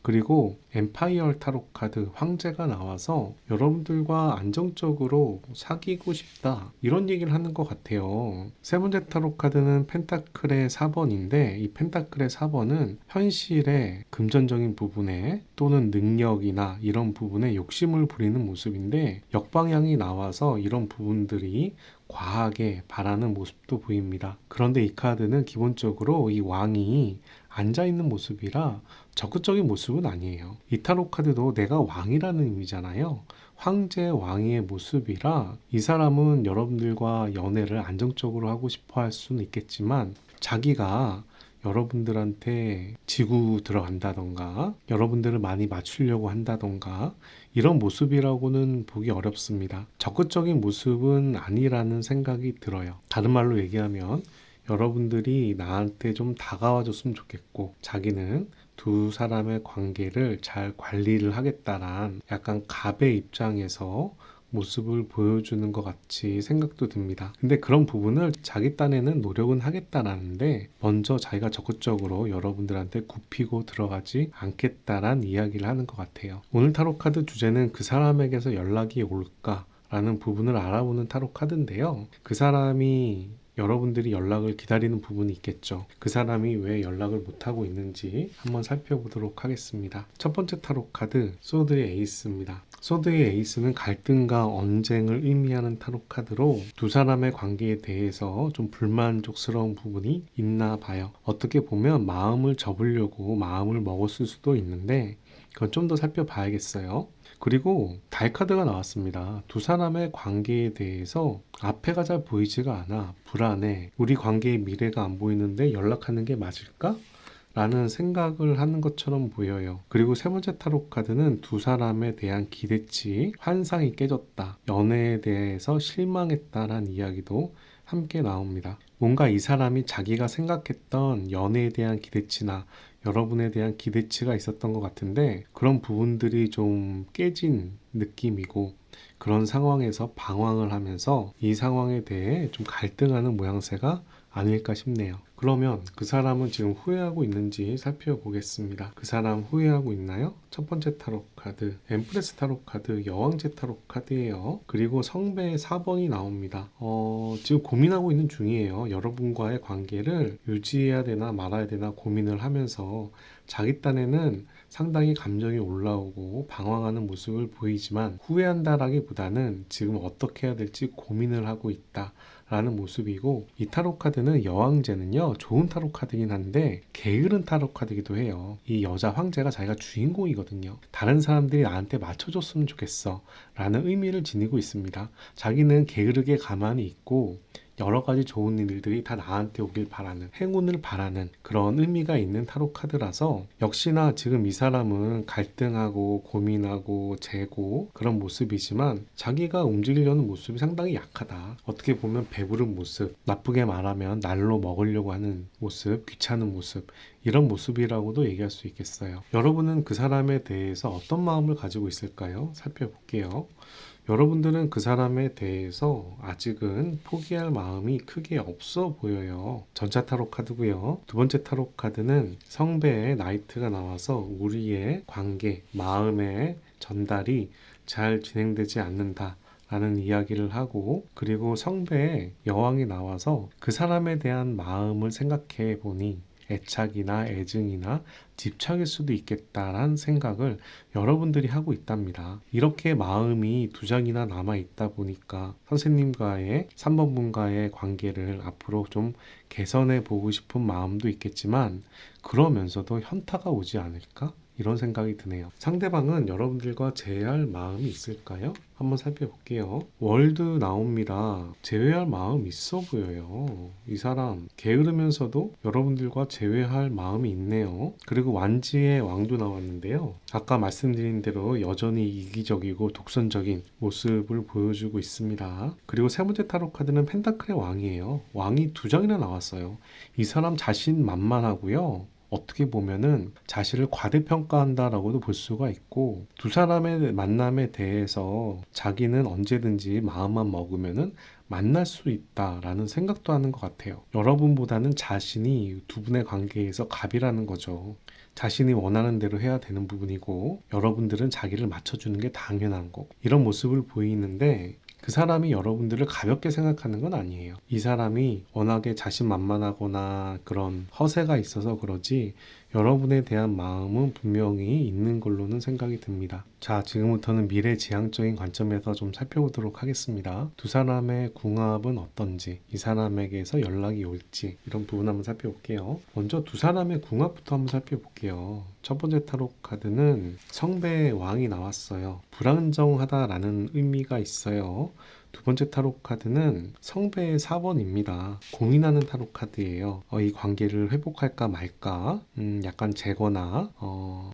그리고 엠파이어 타로 카드 황제가 나와서 여러분들과 안정적으로 사귀고 싶다, 이런 얘기를 하는 것 같아요. 세 번째 타로 카드는 펜타클의 4번인데 이 펜타클의 4번은 현실의 금전적인 부분에 또는 능력이나 이런 부분에 욕심을 부리는 모습인데 역방향이 나와서 이런 부분들이 과하게 바라는 모습도 보입니다. 그런데 이 카드는 기본적으로 이 왕이 앉아있는 모습이라 적극적인 모습은 아니에요. 이 타로 카드도 내가 왕이라는 의미잖아요. 황제 왕의 모습이라 이 사람은 여러분들과 연애를 안정적으로 하고 싶어 할 수는 있겠지만 자기가 여러분들한테 지고 들어간다던가 여러분들을 많이 맞추려고 한다던가 이런 모습이라고는 보기 어렵습니다. 적극적인 모습은 아니라는 생각이 들어요. 다른 말로 얘기하면 여러분들이 나한테 좀 다가와 줬으면 좋겠고 자기는 두 사람의 관계를 잘 관리를 하겠다란 약간 갑의 입장에서 모습을 보여주는 것 같이 생각도 듭니다. 근데 그런 부분을 자기 딴에는 노력은 하겠다라는데 먼저 자기가 적극적으로 여러분들한테 굽히고 들어가지 않겠다란 이야기를 하는 것 같아요. 오늘 타로 카드 주제는 그 사람에게서 연락이 올까? 라는 부분을 알아보는 타로 카드인데요. 그 사람이 여러분들이 연락을 기다리는 부분이 있겠죠. 그 사람이 왜 연락을 못하고 있는지 한번 살펴보도록 하겠습니다. 첫 번째 타로 카드 소드의 에이스입니다. 소드의 에이스는 갈등과 언쟁을 의미하는 타로 카드로 두 사람의 관계에 대해서 좀 불만족스러운 부분이 있나 봐요. 어떻게 보면 마음을 접으려고 마음을 먹었을 수도 있는데 그건 좀 더 살펴봐야겠어요. 그리고 달 카드가 나왔습니다. 두 사람의 관계에 대해서 앞에가 잘 보이지가 않아. 불안해. 우리 관계의 미래가 안 보이는데 연락하는 게 맞을까? 라는 생각을 하는 것처럼 보여요. 그리고 세 번째 타로 카드는 두 사람에 대한 기대치, 환상이 깨졌다. 연애에 대해서 실망했다라는 이야기도 함께 나옵니다. 뭔가 이 사람이 자기가 생각했던 연애에 대한 기대치나 여러분에 대한 기대치가 있었던 것 같은데 그런 부분들이 좀 깨진 느낌이고 그런 상황에서 방황을 하면서 이 상황에 대해 좀 갈등하는 모양새가 아닐까 싶네요. 그러면 그 사람은 지금 후회하고 있는지 살펴보겠습니다. 그 사람 후회하고 있나요? 첫 번째 타로 카드, 엠프레스 타로 카드, 여왕제 타로 카드예요. 그리고 성배의 4번이 나옵니다. 지금 고민하고 있는 중이에요. 여러분과의 관계를 유지해야 되나 말아야 되나 고민을 하면서 자기 딴에는 상당히 감정이 올라오고 방황하는 모습을 보이지만 후회한다라기보다는 지금 어떻게 해야 될지 고민을 하고 있다. 라는 모습이고 이 타로 카드는 여왕제는요 좋은 타로 카드긴 한데 게으른 타로 카드기도 해요. 이 여자 황제가 자기가 주인공이거든요. 다른 사람들이 나한테 맞춰줬으면 좋겠어 라는 의미를 지니고 있습니다. 자기는 게으르게 가만히 있고 여러 가지 좋은 일들이 다 나한테 오길 바라는, 행운을 바라는 그런 의미가 있는 타로 카드라서 역시나 지금 이 사람은 갈등하고 고민하고 재고 그런 모습이지만 자기가 움직이려는 모습이 상당히 약하다. 어떻게 보면 배부른 모습, 나쁘게 말하면 날로 먹으려고 하는 모습, 귀찮은 모습 이런 모습이라고도 얘기할 수 있겠어요. 여러분은 그 사람에 대해서 어떤 마음을 가지고 있을까요? 살펴볼게요. 여러분들은 그 사람에 대해서 아직은 포기할 마음이 크게 없어 보여요. 전차 타로 카드고요. 두 번째 타로 카드는 성배의 나이트가 나와서 우리의 관계, 마음의 전달이 잘 진행되지 않는다. 라는 이야기를 하고 그리고 성배의 여왕이 나와서 그 사람에 대한 마음을 생각해 보니 애착이나 애증이나 집착일 수도 있겠다라는 생각을 여러분들이 하고 있답니다. 이렇게 마음이 두 장이나 남아 있다 보니까 선생님과의 3번 분과의 관계를 앞으로 좀 개선해 보고 싶은 마음도 있겠지만 그러면서도 현타가 오지 않을까? 이런 생각이 드네요. 상대방은 여러분들과 재회할 마음이 있을까요? 한번 살펴볼게요. 월드 나옵니다. 재회할 마음 있어 보여요. 이 사람 게으르면서도 여러분들과 재회할 마음이 있네요. 그리고 완지의 왕도 나왔는데요. 아까 말씀드린 대로 여전히 이기적이고 독선적인 모습을 보여주고 있습니다. 그리고 세 번째 타로 카드는 펜타클의 왕이에요. 왕이 두 장이나 나왔어요. 이 사람 자신만만하고요. 어떻게 보면은 자신을 과대평가한다라고도 볼 수가 있고 두 사람의 만남에 대해서 자기는 언제든지 마음만 먹으면은 만날 수 있다라는 생각도 하는 것 같아요. 여러분보다는 자신이 두 분의 관계에서 갑이라는 거죠. 자신이 원하는 대로 해야 되는 부분이고 여러분들은 자기를 맞춰주는 게 당연한 거. 이런 모습을 보이는데 그 사람이 여러분들을 가볍게 생각하는 건 아니에요. 이 사람이 워낙에 자신만만하거나 그런 허세가 있어서 그러지 여러분에 대한 마음은 분명히 있는 걸로는 생각이 듭니다. 자, 지금부터는 미래지향적인 관점에서 좀 살펴보도록 하겠습니다. 두 사람의 궁합은 어떤지, 이 사람에게서 연락이 올지 이런 부분 한번 살펴볼게요. 먼저 두 사람의 궁합부터 한번 살펴볼게요. 첫 번째 타로 카드는 성배의 왕이 나왔어요. 불안정하다라는 의미가 있어요. 두 번째 타로 카드는 성배의 4번입니다. 고민하는 타로 카드예요. 이 관계를 회복할까 말까 약간 재거나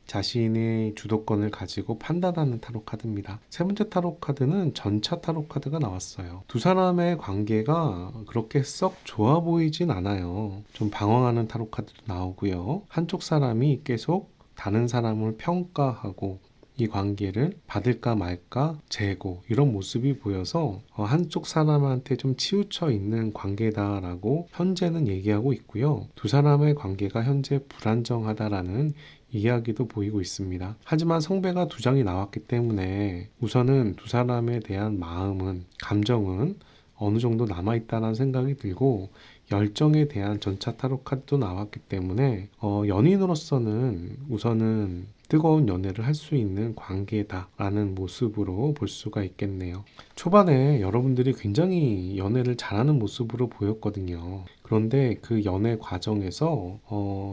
자신의 주도권을 가지고 판단하는 타로 카드입니다. 세 번째 타로 카드는 전차 타로 카드가 나왔어요. 두 사람의 관계가 그렇게 썩 좋아 보이진 않아요. 좀 방황하는 타로 카드도 나오고요. 한쪽 사람이 계속 다른 사람을 평가하고 이 관계를 받을까 말까 재고 이런 모습이 보여서 한쪽 사람한테 좀 치우쳐 있는 관계다라고 현재는 얘기하고 있고요. 두 사람의 관계가 현재 불안정하다라는 이야기도 보이고 있습니다. 하지만 성배가 두 장이 나왔기 때문에 우선은 두 사람에 대한 마음은, 감정은 어느 정도 남아있다는 생각이 들고, 열정에 대한 전차 타로 카드도 나왔기 때문에 연인으로서는 우선은 뜨거운 연애를 할 수 있는 관계다라는 모습으로 볼 수가 있겠네요. 초반에 여러분들이 굉장히 연애를 잘하는 모습으로 보였거든요. 그런데 그 연애 과정에서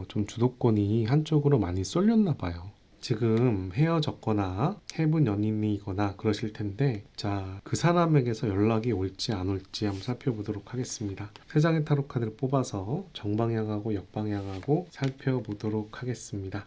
좀 주도권이 한쪽으로 많이 쏠렸나 봐요. 지금 헤어졌거나 해본 연인이거나 그러실 텐데, 자, 그 사람에게서 연락이 올지 안 올지 한번 살펴보도록 하겠습니다. 세 장의 타로 카드를 뽑아서 정방향하고 역방향하고 살펴보도록 하겠습니다.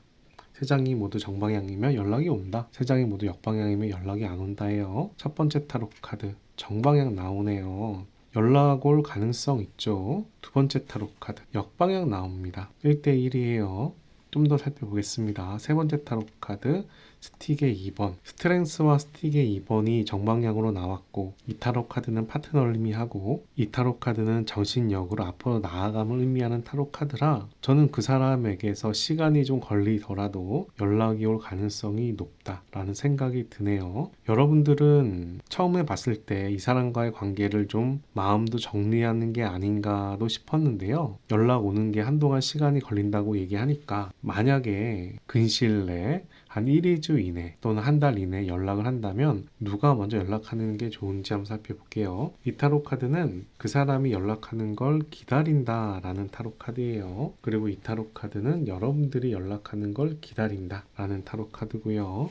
세 장이 모두 정방향이면 연락이 온다. 세 장이 모두 역방향이면 연락이 안 온다예요. 첫 번째 타로 카드 정방향 나오네요. 연락 올 가능성 있죠. 두 번째 타로 카드 역방향 나옵니다. 1대1이에요. 좀 더 살펴보겠습니다. 세 번째 타로 카드 스틱의 2번, 스트렝스와 스틱의 2번이 정방향으로 나왔고, 이 타로 카드는 파트너를 의미하고, 이 타로 카드는 정신력으로 앞으로 나아감을 의미하는 타로 카드라 저는 그 사람에게서 시간이 좀 걸리더라도 연락이 올 가능성이 높다라는 생각이 드네요. 여러분들은 처음에 봤을 때 이 사람과의 관계를 좀 마음도 정리하는 게 아닌가도 싶었는데요. 연락 오는 게 한동안 시간이 걸린다고 얘기하니까, 만약에 근시일 내에 한 1, 2주 이내 또는 한 달 이내 연락을 한다면 누가 먼저 연락하는 게 좋은지 한번 살펴볼게요. 이 타로 카드는 그 사람이 연락하는 걸 기다린다 라는 타로 카드예요. 그리고 이 타로 카드는 여러분들이 연락하는 걸 기다린다 라는 타로 카드고요.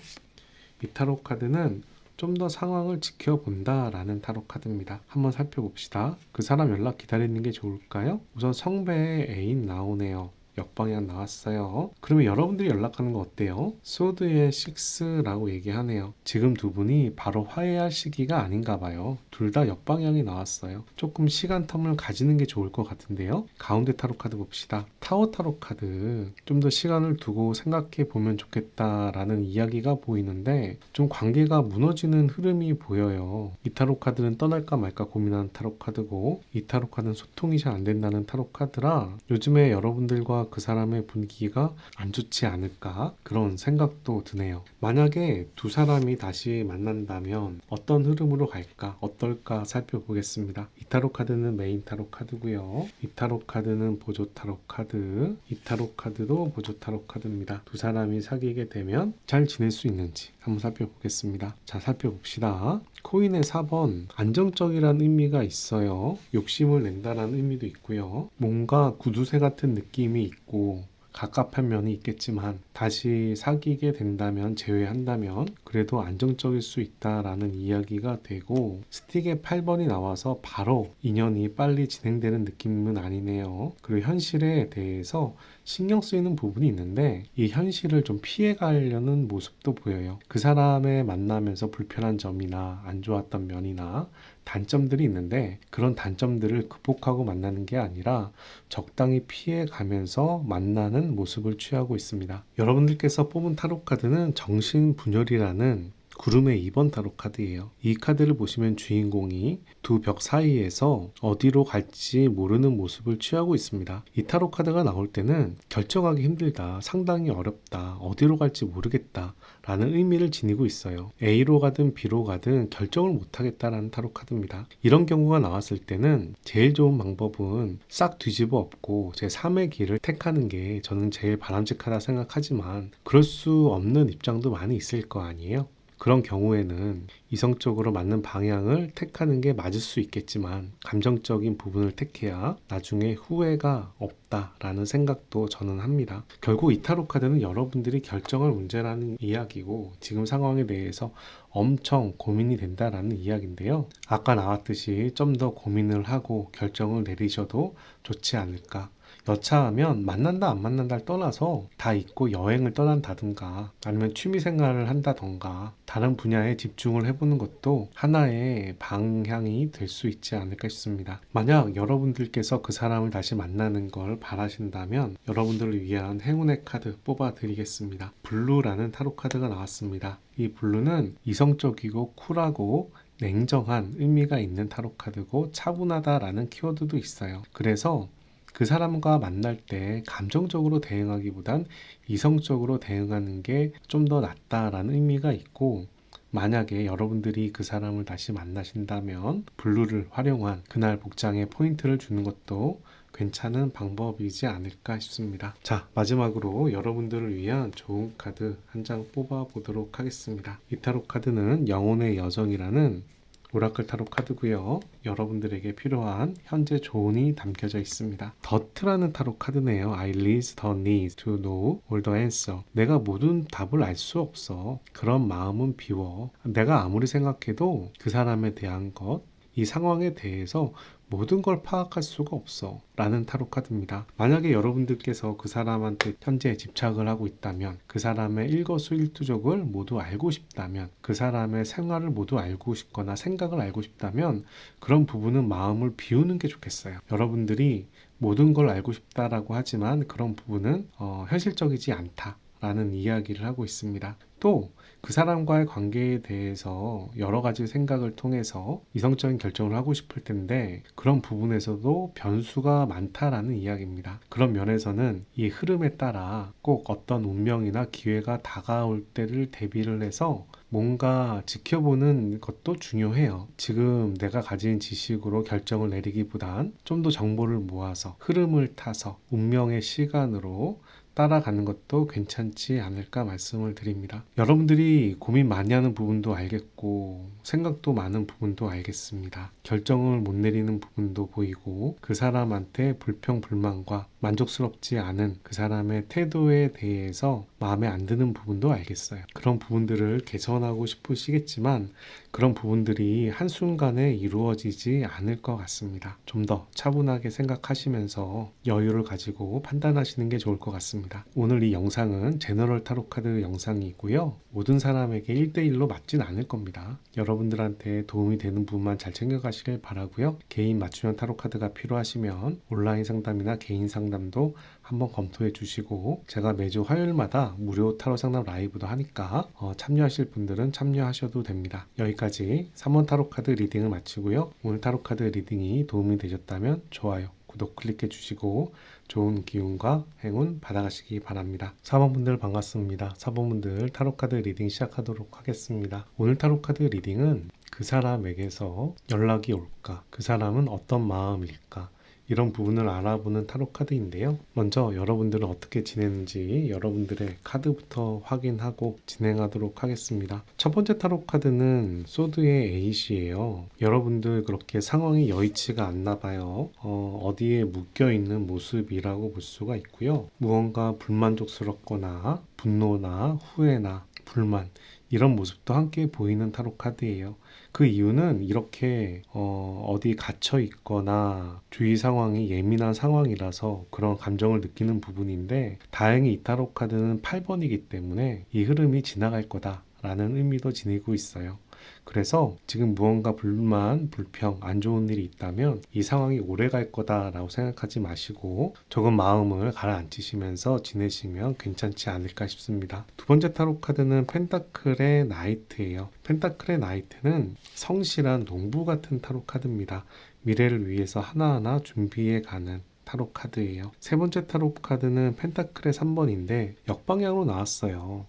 이 타로 카드는 좀 더 상황을 지켜본다 라는 타로 카드입니다. 한번 살펴봅시다. 그 사람 연락 기다리는 게 좋을까요? 우선 성배의 애인 나오네요. 역방향 나왔어요. 그러면 여러분들이 연락하는 거 어때요? 소드의 6라고 얘기하네요. 지금 두 분이 바로 화해할 시기가 아닌가 봐요. 둘 다 역방향이 나왔어요. 조금 시간 텀을 가지는 게 좋을 것 같은데요. 가운데 타로 카드 봅시다. 타워 타로 카드 좀 더 시간을 두고 생각해 보면 좋겠다라는 이야기가 보이는데, 좀 관계가 무너지는 흐름이 보여요. 이 타로 카드는 떠날까 말까 고민하는 타로 카드고, 이 타로 카드는 소통이 잘 안 된다는 타로 카드라 요즘에 여러분들과 그 사람의 분위기가 안 좋지 않을까, 그런 생각도 드네요. 만약에 두 사람이 다시 만난다면 어떤 흐름으로 갈까, 어떨까 살펴보겠습니다. 이 타로 카드는 메인 타로 카드고요. 이 타로 카드는 보조 타로 카드, 이 타로 카드도 보조 타로 카드입니다. 두 사람이 사귀게 되면 잘 지낼 수 있는지 한번 살펴보겠습니다. 자, 살펴봅시다. 코인의 4번, 안정적이라는 의미가 있어요. 욕심을 낸다라는 의미도 있고요. 뭔가 구두쇠 같은 느낌이 있고 갑갑한 면이 있겠지만, 다시 사귀게 된다면, 제외한다면 그래도 안정적일 수 있다라는 이야기가 되고, 스틱의 8번이 나와서 바로 인연이 빨리 진행되는 느낌은 아니네요. 그리고 현실에 대해서 신경 쓰이는 부분이 있는데, 이 현실을 좀 피해가려는 모습도 보여요. 그 사람을 만나면서 불편한 점이나 안 좋았던 면이나 단점들이 있는데, 그런 단점들을 극복하고 만나는 게 아니라 적당히 피해가면서 만나는 모습을 취하고 있습니다. 여러분들께서 뽑은 타로 카드는 정신분열이라는 구름의 2번 타로 카드예요. 이 카드를 보시면 주인공이 두 벽 사이에서 어디로 갈지 모르는 모습을 취하고 있습니다. 이 타로 카드가 나올 때는 결정하기 힘들다, 상당히 어렵다, 어디로 갈지 모르겠다 라는 의미를 지니고 있어요. A로 가든 B로 가든 결정을 못하겠다라는 타로 카드입니다. 이런 경우가 나왔을 때는 제일 좋은 방법은 싹 뒤집어 엎고 제 3의 길을 택하는 게 저는 제일 바람직하다 생각하지만, 그럴 수 없는 입장도 많이 있을 거 아니에요. 그런 경우에는 이성적으로 맞는 방향을 택하는 게 맞을 수 있겠지만, 감정적인 부분을 택해야 나중에 후회가 없다라는 생각도 저는 합니다. 결국 이 타로 카드는 여러분들이 결정할 문제라는 이야기고, 지금 상황에 대해서 엄청 고민이 된다라는 이야기인데요. 아까 나왔듯이 좀 더 고민을 하고 결정을 내리셔도 좋지 않을까. 여차하면 만난다 안 만난다를 떠나서 다 잊고 여행을 떠난다든가 아니면 취미생활을 한다던가 다른 분야에 집중을 해보는 것도 하나의 방향이 될 수 있지 않을까 싶습니다. 만약 여러분들께서 그 사람을 다시 만나는 걸 바라신다면 여러분들을 위한 행운의 카드 뽑아 드리겠습니다. 블루라는 타로 카드가 나왔습니다. 이 블루는 이성적이고 쿨하고 냉정한 의미가 있는 타로 카드고 차분하다라는 키워드도 있어요. 그래서 그 사람과 만날 때 감정적으로 대응하기보단 이성적으로 대응하는 게 좀 더 낫다라는 의미가 있고, 만약에 여러분들이 그 사람을 다시 만나신다면 블루를 활용한 그날 복장에 포인트를 주는 것도 괜찮은 방법이지 않을까 싶습니다. 자, 마지막으로 여러분들을 위한 좋은 카드 한 장 뽑아 보도록 하겠습니다. 이 타로 카드는 영혼의 여정이라는 오라클 타로 카드고요. 여러분들에게 필요한 현재 조언이 담겨져 있습니다. 더트라는 타로 카드네요. I lose the need to know all the answer. 내가 모든 답을 알 수 없어. 그런 마음은 비워. 내가 아무리 생각해도 그 사람에 대한 것, 이 상황에 대해서 모든 걸 파악할 수가 없어 라는 타로 카드입니다. 만약에 여러분들께서 그 사람한테 현재 집착을 하고 있다면, 그 사람의 일거수일투족을 모두 알고 싶다면, 그 사람의 생활을 모두 알고 싶거나 생각을 알고 싶다면 그런 부분은 마음을 비우는 게 좋겠어요. 여러분들이 모든 걸 알고 싶다라고 하지만 그런 부분은 현실적이지 않다 라는 이야기를 하고 있습니다. 또 그 사람과의 관계에 대해서 여러 가지 생각을 통해서 이성적인 결정을 하고 싶을 텐데 그런 부분에서도 변수가 많다라는 이야기입니다. 그런 면에서는 이 흐름에 따라 꼭 어떤 운명이나 기회가 다가올 때를 대비를 해서 뭔가 지켜보는 것도 중요해요. 지금 내가 가진 지식으로 결정을 내리기보단 좀 더 정보를 모아서 흐름을 타서 운명의 시간으로 따라가는 것도 괜찮지 않을까 말씀을 드립니다. 여러분들이 고민 많이 하는 부분도 알겠고 생각도 많은 부분도 알겠습니다. 결정을 못 내리는 부분도 보이고 그 사람한테 불평불만과 만족스럽지 않은 그 사람의 태도에 대해서 마음에 안 드는 부분도 알겠어요. 그런 부분들을 개선하고 싶으시겠지만 그런 부분들이 한순간에 이루어지지 않을 것 같습니다. 좀 더 차분하게 생각하시면서 여유를 가지고 판단하시는 게 좋을 것 같습니다. 오늘 이 영상은 제너럴 타로 카드 영상이고요. 모든 사람에게 1대1로 맞진 않을 겁니다. 여러분들한테 도움이 되는 부분만 잘 챙겨가시길 바라고요. 개인 맞춤형 타로 카드가 필요하시면 온라인 상담이나 개인 상담도 한번 검토해 주시고 제가 매주 화요일마다 무료 타로 상담 라이브도 하니까 참여하실 분들은 참여하셔도 됩니다. 여기까지 3원 타로 카드 리딩을 마치고요. 오늘 타로 카드 리딩이 도움이 되셨다면 좋아요, 구독 클릭해 주시고 좋은 기운과 행운 받아가시기 바랍니다. 4번분들 반갑습니다. 4번분들 타로카드 리딩 시작하도록 하겠습니다. 오늘 타로카드 리딩은 그 사람에게서 연락이 올까? 그 사람은 어떤 마음일까? 이런 부분을 알아보는 타로 카드인데요. 먼저 여러분들은 어떻게 지내는지 여러분들의 카드부터 확인하고 진행하도록 하겠습니다. 첫 번째 타로 카드는 소드의 에이시예요. 여러분들 그렇게 상황이 여의치가 않나 봐요. 어디에 묶여있는 모습이라고 볼 수가 있고요. 무언가 불만족스럽거나 분노나 후회나 불만 이런 모습도 함께 보이는 타로 카드예요. 그 이유는 이렇게 어디 갇혀 있거나 주위 상황이 예민한 상황이라서 그런 감정을 느끼는 부분인데 다행히 이 타로 카드는 8번이기 때문에 이 흐름이 지나갈 거다라는 의미도 지니고 있어요. 그래서 지금 무언가 불만, 불평, 안 좋은 일이 있다면 이 상황이 오래 갈 거다라고 생각하지 마시고 조금 마음을 가라앉히시면서 지내시면 괜찮지 않을까 싶습니다. 두 번째 타로 카드는 펜타클의 나이트예요. 펜타클의 나이트는 성실한 농부 같은 타로 카드입니다. 미래를 위해서 하나하나 준비해 가는 타로 카드예요. 세 번째 타로 카드는 펜타클의 3번인데 역방향으로 나왔어요.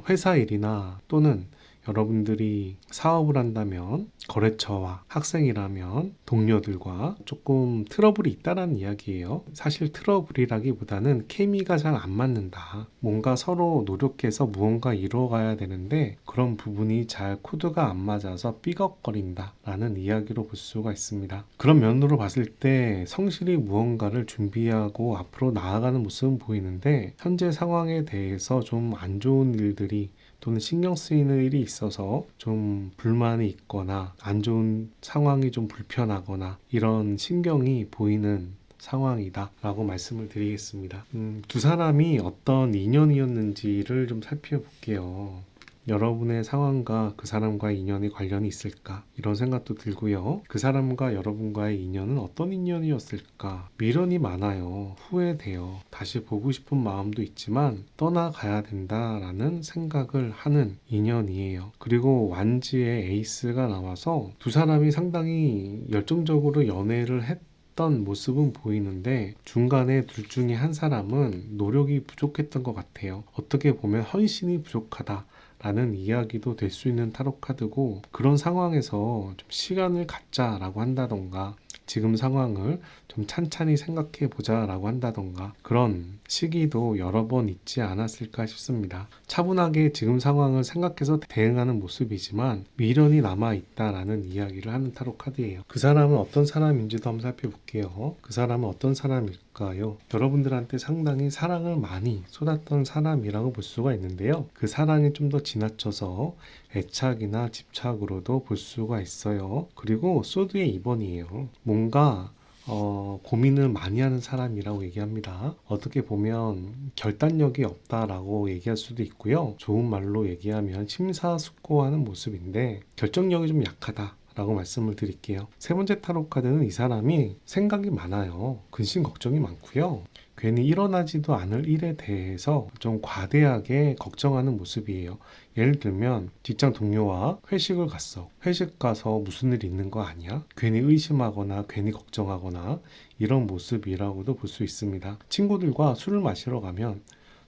회사 일이나 또는 여러분들이 사업을 한다면 거래처와 학생이라면 동료들과 조금 트러블이 있다라는 이야기예요. 사실 트러블이라기보다는 케미가 잘 안 맞는다. 뭔가 서로 노력해서 무언가 이루어가야 되는데 그런 부분이 잘 코드가 안 맞아서 삐걱거린다 라는 이야기로 볼 수가 있습니다. 그런 면으로 봤을 때 성실히 무언가를 준비하고 앞으로 나아가는 모습은 보이는데 현재 상황에 대해서 좀 안 좋은 일들이 또는 신경 쓰이는 일이 있어서 좀 불만이 있거나 안 좋은 상황이 좀 불편하거나 이런 신경이 보이는 상황이다 라고 말씀을 드리겠습니다. 두 사람이 어떤 인연이었는지를 좀 살펴볼게요. 여러분의 상황과 그 사람과의 인연이 관련이 있을까? 이런 생각도 들고요. 그 사람과 여러분과의 인연은 어떤 인연이었을까? 미련이 많아요. 후회돼요. 다시 보고 싶은 마음도 있지만 떠나가야 된다라는 생각을 하는 인연이에요. 그리고 완지의 에이스가 나와서 두 사람이 상당히 열정적으로 연애를 했던 모습은 보이는데 중간에 둘 중에 한 사람은 노력이 부족했던 것 같아요. 어떻게 보면 헌신이 부족하다 라는 이야기도 될 수 있는 타로 카드고, 그런 상황에서 좀 시간을 갖자라고 한다던가 지금 상황을 좀 찬찬히 생각해 보자라고 한다던가 그런 시기도 여러 번 있지 않았을까 싶습니다. 차분하게 지금 상황을 생각해서 대응하는 모습이지만 미련이 남아있다라는 이야기를 하는 타로 카드예요. 그 사람은 어떤 사람인지도 한번 살펴볼게요. 그 사람은 어떤 사람일까요? 여러분들한테 상당히 사랑을 많이 쏟았던 사람이라고 볼 수가 있는데요. 그 사랑이 좀 더 지나쳐서 애착이나 집착으로도 볼 수가 있어요. 그리고 소드의 2번이에요. 뭔가 고민을 많이 하는 사람이라고 얘기합니다. 어떻게 보면 결단력이 없다라고 얘기할 수도 있고요. 좋은 말로 얘기하면 심사숙고하는 모습인데 결정력이 좀 약하다 라고 말씀을 드릴게요. 세 번째 타로 카드는 이 사람이 생각이 많아요. 근심 걱정이 많고요. 괜히 일어나지도 않을 일에 대해서 좀 과대하게 걱정하는 모습이에요. 예를 들면 직장 동료와 회식을 갔어. 회식 가서 무슨 일 있는 거 아니야? 괜히 의심하거나 괜히 걱정하거나 이런 모습이라고도 볼 수 있습니다. 친구들과 술을 마시러 가면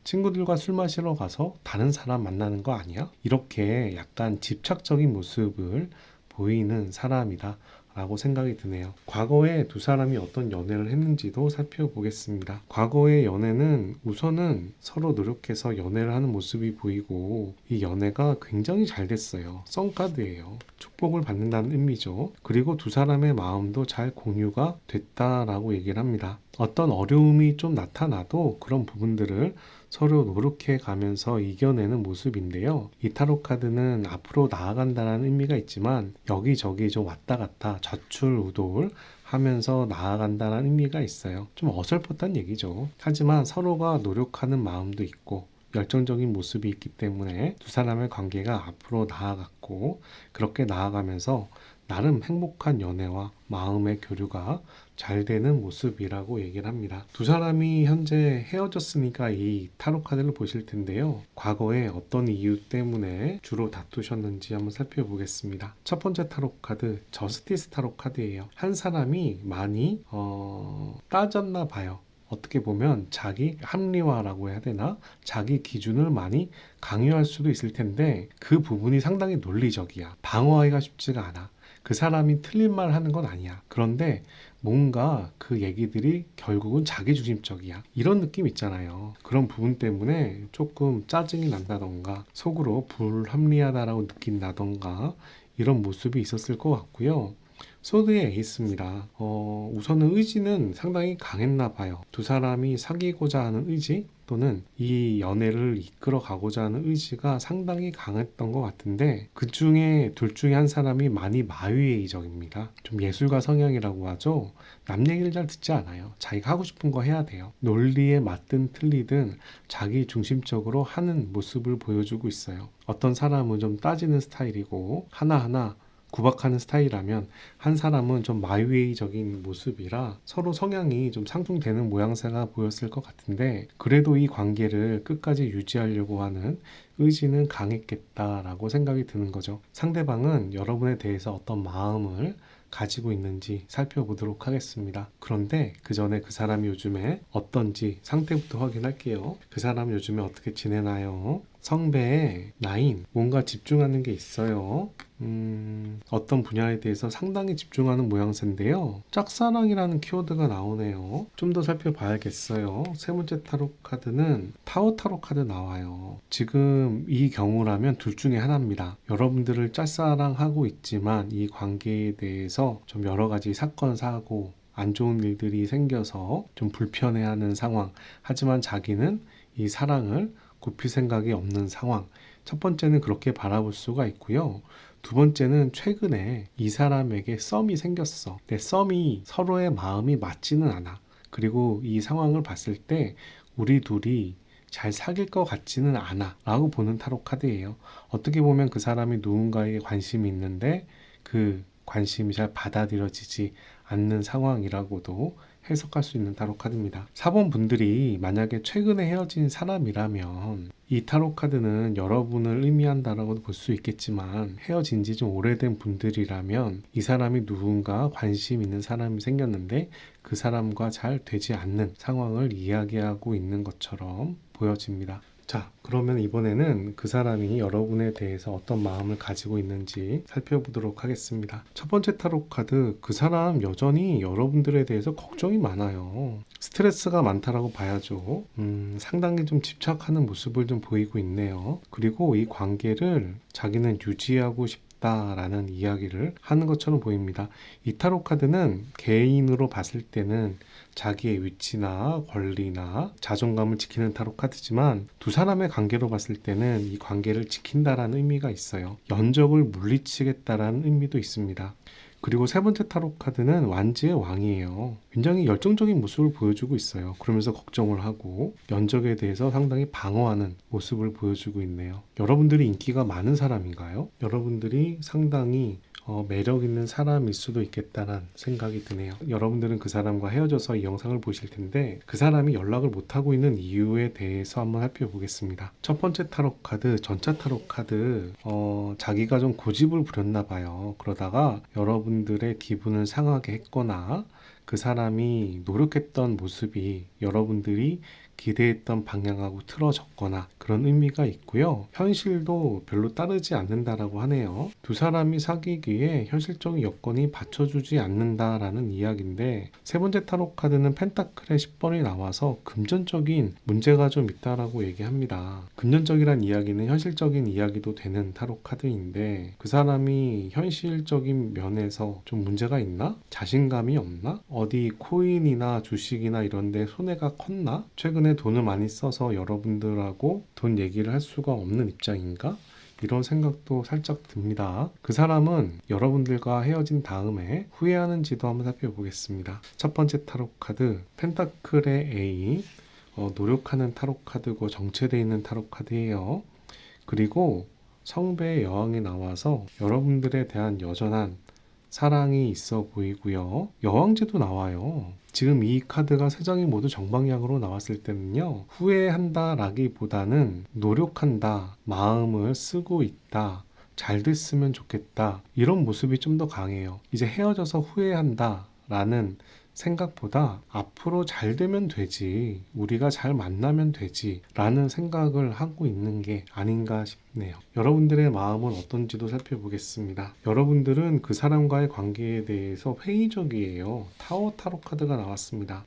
친구들과 술 마시러 가서 다른 사람 만나는 거 아니야? 이렇게 약간 집착적인 모습을 보이는 사람이다 라고 생각이 드네요. 과거에 두 사람이 어떤 연애를 했는지도 살펴보겠습니다. 과거의 연애는 우선은 서로 노력해서 연애를 하는 모습이 보이고 이 연애가 굉장히 잘 됐어요. 썬카드예요. 축복을 받는다는 의미죠. 그리고 두 사람의 마음도 잘 공유가 됐다라고 얘기를 합니다. 어떤 어려움이 좀 나타나도 그런 부분들을 서로 노력해 가면서 이겨내는 모습인데요. 이 타로 카드는 앞으로 나아간다는 의미가 있지만 여기저기 좀 왔다 갔다 좌출우돌 하면서 나아간다는 의미가 있어요. 좀 어설펐단 얘기죠. 하지만 서로가 노력하는 마음도 있고 열정적인 모습이 있기 때문에 두 사람의 관계가 앞으로 나아갔고 그렇게 나아가면서 나름 행복한 연애와 마음의 교류가 잘 되는 모습이라고 얘기를 합니다. 두 사람이 현재 헤어졌으니까 이 타로 카드를 보실 텐데요. 과거에 어떤 이유 때문에 주로 다투셨는지 한번 살펴보겠습니다. 첫 번째 타로 카드, 저스티스 타로 카드예요. 한 사람이 많이 따졌나 봐요. 어떻게 보면 자기 합리화라고 해야 되나? 자기 기준을 많이 강요할 수도 있을 텐데 그 부분이 상당히 논리적이야. 방어하기가 쉽지가 않아. 그 사람이 틀린 말 하는 건 아니야. 그런데 뭔가 그 얘기들이 결국은 자기중심적이야. 이런 느낌 있잖아요. 그런 부분 때문에 조금 짜증이 난다던가 속으로 불합리하다라고 느낀다던가 이런 모습이 있었을 것 같고요. 소드의 에이스입니다. 우선은 의지는 상당히 강했나 봐요. 두 사람이 사귀고자 하는 의지 또는 이 연애를 이끌어 가고자 하는 의지가 상당히 강했던 것 같은데 그 중에 둘 중에 한 사람이 많이 마유에이적입니다. 좀 예술가 성향이라고 하죠. 남 얘기를 잘 듣지 않아요. 자기가 하고 싶은 거 해야 돼요. 논리에 맞든 틀리든 자기 중심적으로 하는 모습을 보여주고 있어요. 어떤 사람은 좀 따지는 스타일이고 하나하나 구박하는 스타일이라면 한 사람은 좀 마이웨이적인 모습이라 서로 성향이 좀 상충되는 모양새가 보였을 것 같은데 그래도 이 관계를 끝까지 유지하려고 하는 의지는 강했겠다라고 생각이 드는 거죠. 상대방은 여러분에 대해서 어떤 마음을 가지고 있는지 살펴보도록 하겠습니다. 그런데 그 전에 그 사람이 요즘에 어떤지 상태부터 확인할게요. 그 사람 요즘에 어떻게 지내나요? 성배에 9, 뭔가 집중하는 게 있어요. 어떤 분야에 대해서 상당히 집중하는 모양새인데요. 짝사랑이라는 키워드가 나오네요. 좀 더 살펴봐야겠어요. 세 번째 타로 카드는 타워 타로 카드 나와요. 지금 이 경우라면 둘 중에 하나입니다. 여러분들을 짝사랑하고 있지만 이 관계에 대해서 좀 여러 가지 사건, 사고, 안 좋은 일들이 생겨서 좀 불편해하는 상황. 하지만 자기는 이 사랑을 굽힐 생각이 없는 상황. 첫 번째는 그렇게 바라볼 수가 있고요. 두 번째는 최근에 이 사람에게 썸이 생겼어. 근데 썸이 서로의 마음이 맞지는 않아. 그리고 이 상황을 봤을 때 우리 둘이 잘 사귈 것 같지는 않아 라고 보는 타로 카드예요. 어떻게 보면 그 사람이 누군가에게 관심이 있는데 그 관심이 잘 받아들여지지 않는 상황이라고도 해석할 수 있는 타로 카드입니다. 4번 분들이 만약에 최근에 헤어진 사람이라면 이 타로 카드는 여러분을 의미한다라고도 볼 수 있겠지만, 헤어진 지 좀 오래된 분들이라면 이 사람이 누군가 관심 있는 사람이 생겼는데 그 사람과 잘 되지 않는 상황을 이야기하고 있는 것처럼 보여집니다. 자, 그러면 이번에는 그 사람이 여러분에 대해서 어떤 마음을 가지고 있는지 살펴보도록 하겠습니다. 첫 번째 타로 카드, 그 사람 여전히 여러분들에 대해서 걱정이 많아요. 스트레스가 많다라고 봐야죠. 상당히 좀 집착하는 모습을 좀 보이고 있네요. 그리고 이 관계를 자기는 유지하고 싶다라는 이야기를 하는 것처럼 보입니다. 이 타로 카드는 개인으로 봤을 때는 자기의 위치나 권리나 자존감을 지키는 타로 카드지만, 두 사람의 관계로 봤을 때는 이 관계를 지킨다라는 의미가 있어요. 연적을 물리치겠다라는 의미도 있습니다. 그리고 세 번째 타로 카드는 완지의 왕이에요. 굉장히 열정적인 모습을 보여주고 있어요. 그러면서 걱정을 하고 연적에 대해서 상당히 방어하는 모습을 보여주고 있네요. 여러분들이 인기가 많은 사람인가요? 여러분들이 상당히 매력 있는 사람일 수도 있겠다는 생각이 드네요. 여러분들은 그 사람과 헤어져서 이 영상을 보실 텐데, 그 사람이 연락을 못하고 있는 이유에 대해서 한번 살펴보겠습니다. 첫 번째 타로 카드, 전차 타로 카드, 자기가 좀 고집을 부렸나 봐요. 그러다가 여러분들의 기분을 상하게 했거나 그 사람이 노력했던 모습이 여러분들이 기대했던 방향하고 틀어졌거나 그런 의미가 있고요. 현실도 별로 따르지 않는다라고 하네요. 두 사람이 사귀기에 현실적인 여건이 받쳐주지 않는다라는 이야기인데, 세 번째 타로 카드는 펜타클의 10번이 나와서 금전적인 문제가 좀 있다라고 얘기합니다. 금전적이란 이야기는 현실적인 이야기도 되는 타로 카드인데, 그 사람이 현실적인 면에서 좀 문제가 있나? 자신감이 없나? 어디 코인이나 주식이나 이런 데 손해가 컸나? 최근에 돈을 많이 써서 여러분들하고 돈 얘기를 할 수가 없는 입장인가? 이런 생각도 살짝 듭니다. 그 사람은 여러분들과 헤어진 다음에 후회하는지도 한번 살펴보겠습니다. 첫 번째 타로 카드, 펜타클의 A, 노력하는 타로 카드고 정체되어 있는 타로 카드예요. 그리고 성배의 여왕이 나와서 여러분들에 대한 여전한 사랑이 있어 보이고요. 여왕제도 나와요. 지금 이 카드가 세 장이 모두 정방향으로 나왔을 때는요, 후회한다 라기보다는 노력한다, 마음을 쓰고 있다, 잘 됐으면 좋겠다, 이런 모습이 좀 더 강해요. 이제 헤어져서 후회한다 라는 생각보다 앞으로 잘 되면 되지, 우리가 잘 만나면 되지 라는 생각을 하고 있는 게 아닌가 싶네요. 여러분들의 마음은 어떤지도 살펴보겠습니다. 여러분들은 그 사람과의 관계에 대해서 회의적이에요. 타워 타로 카드가 나왔습니다.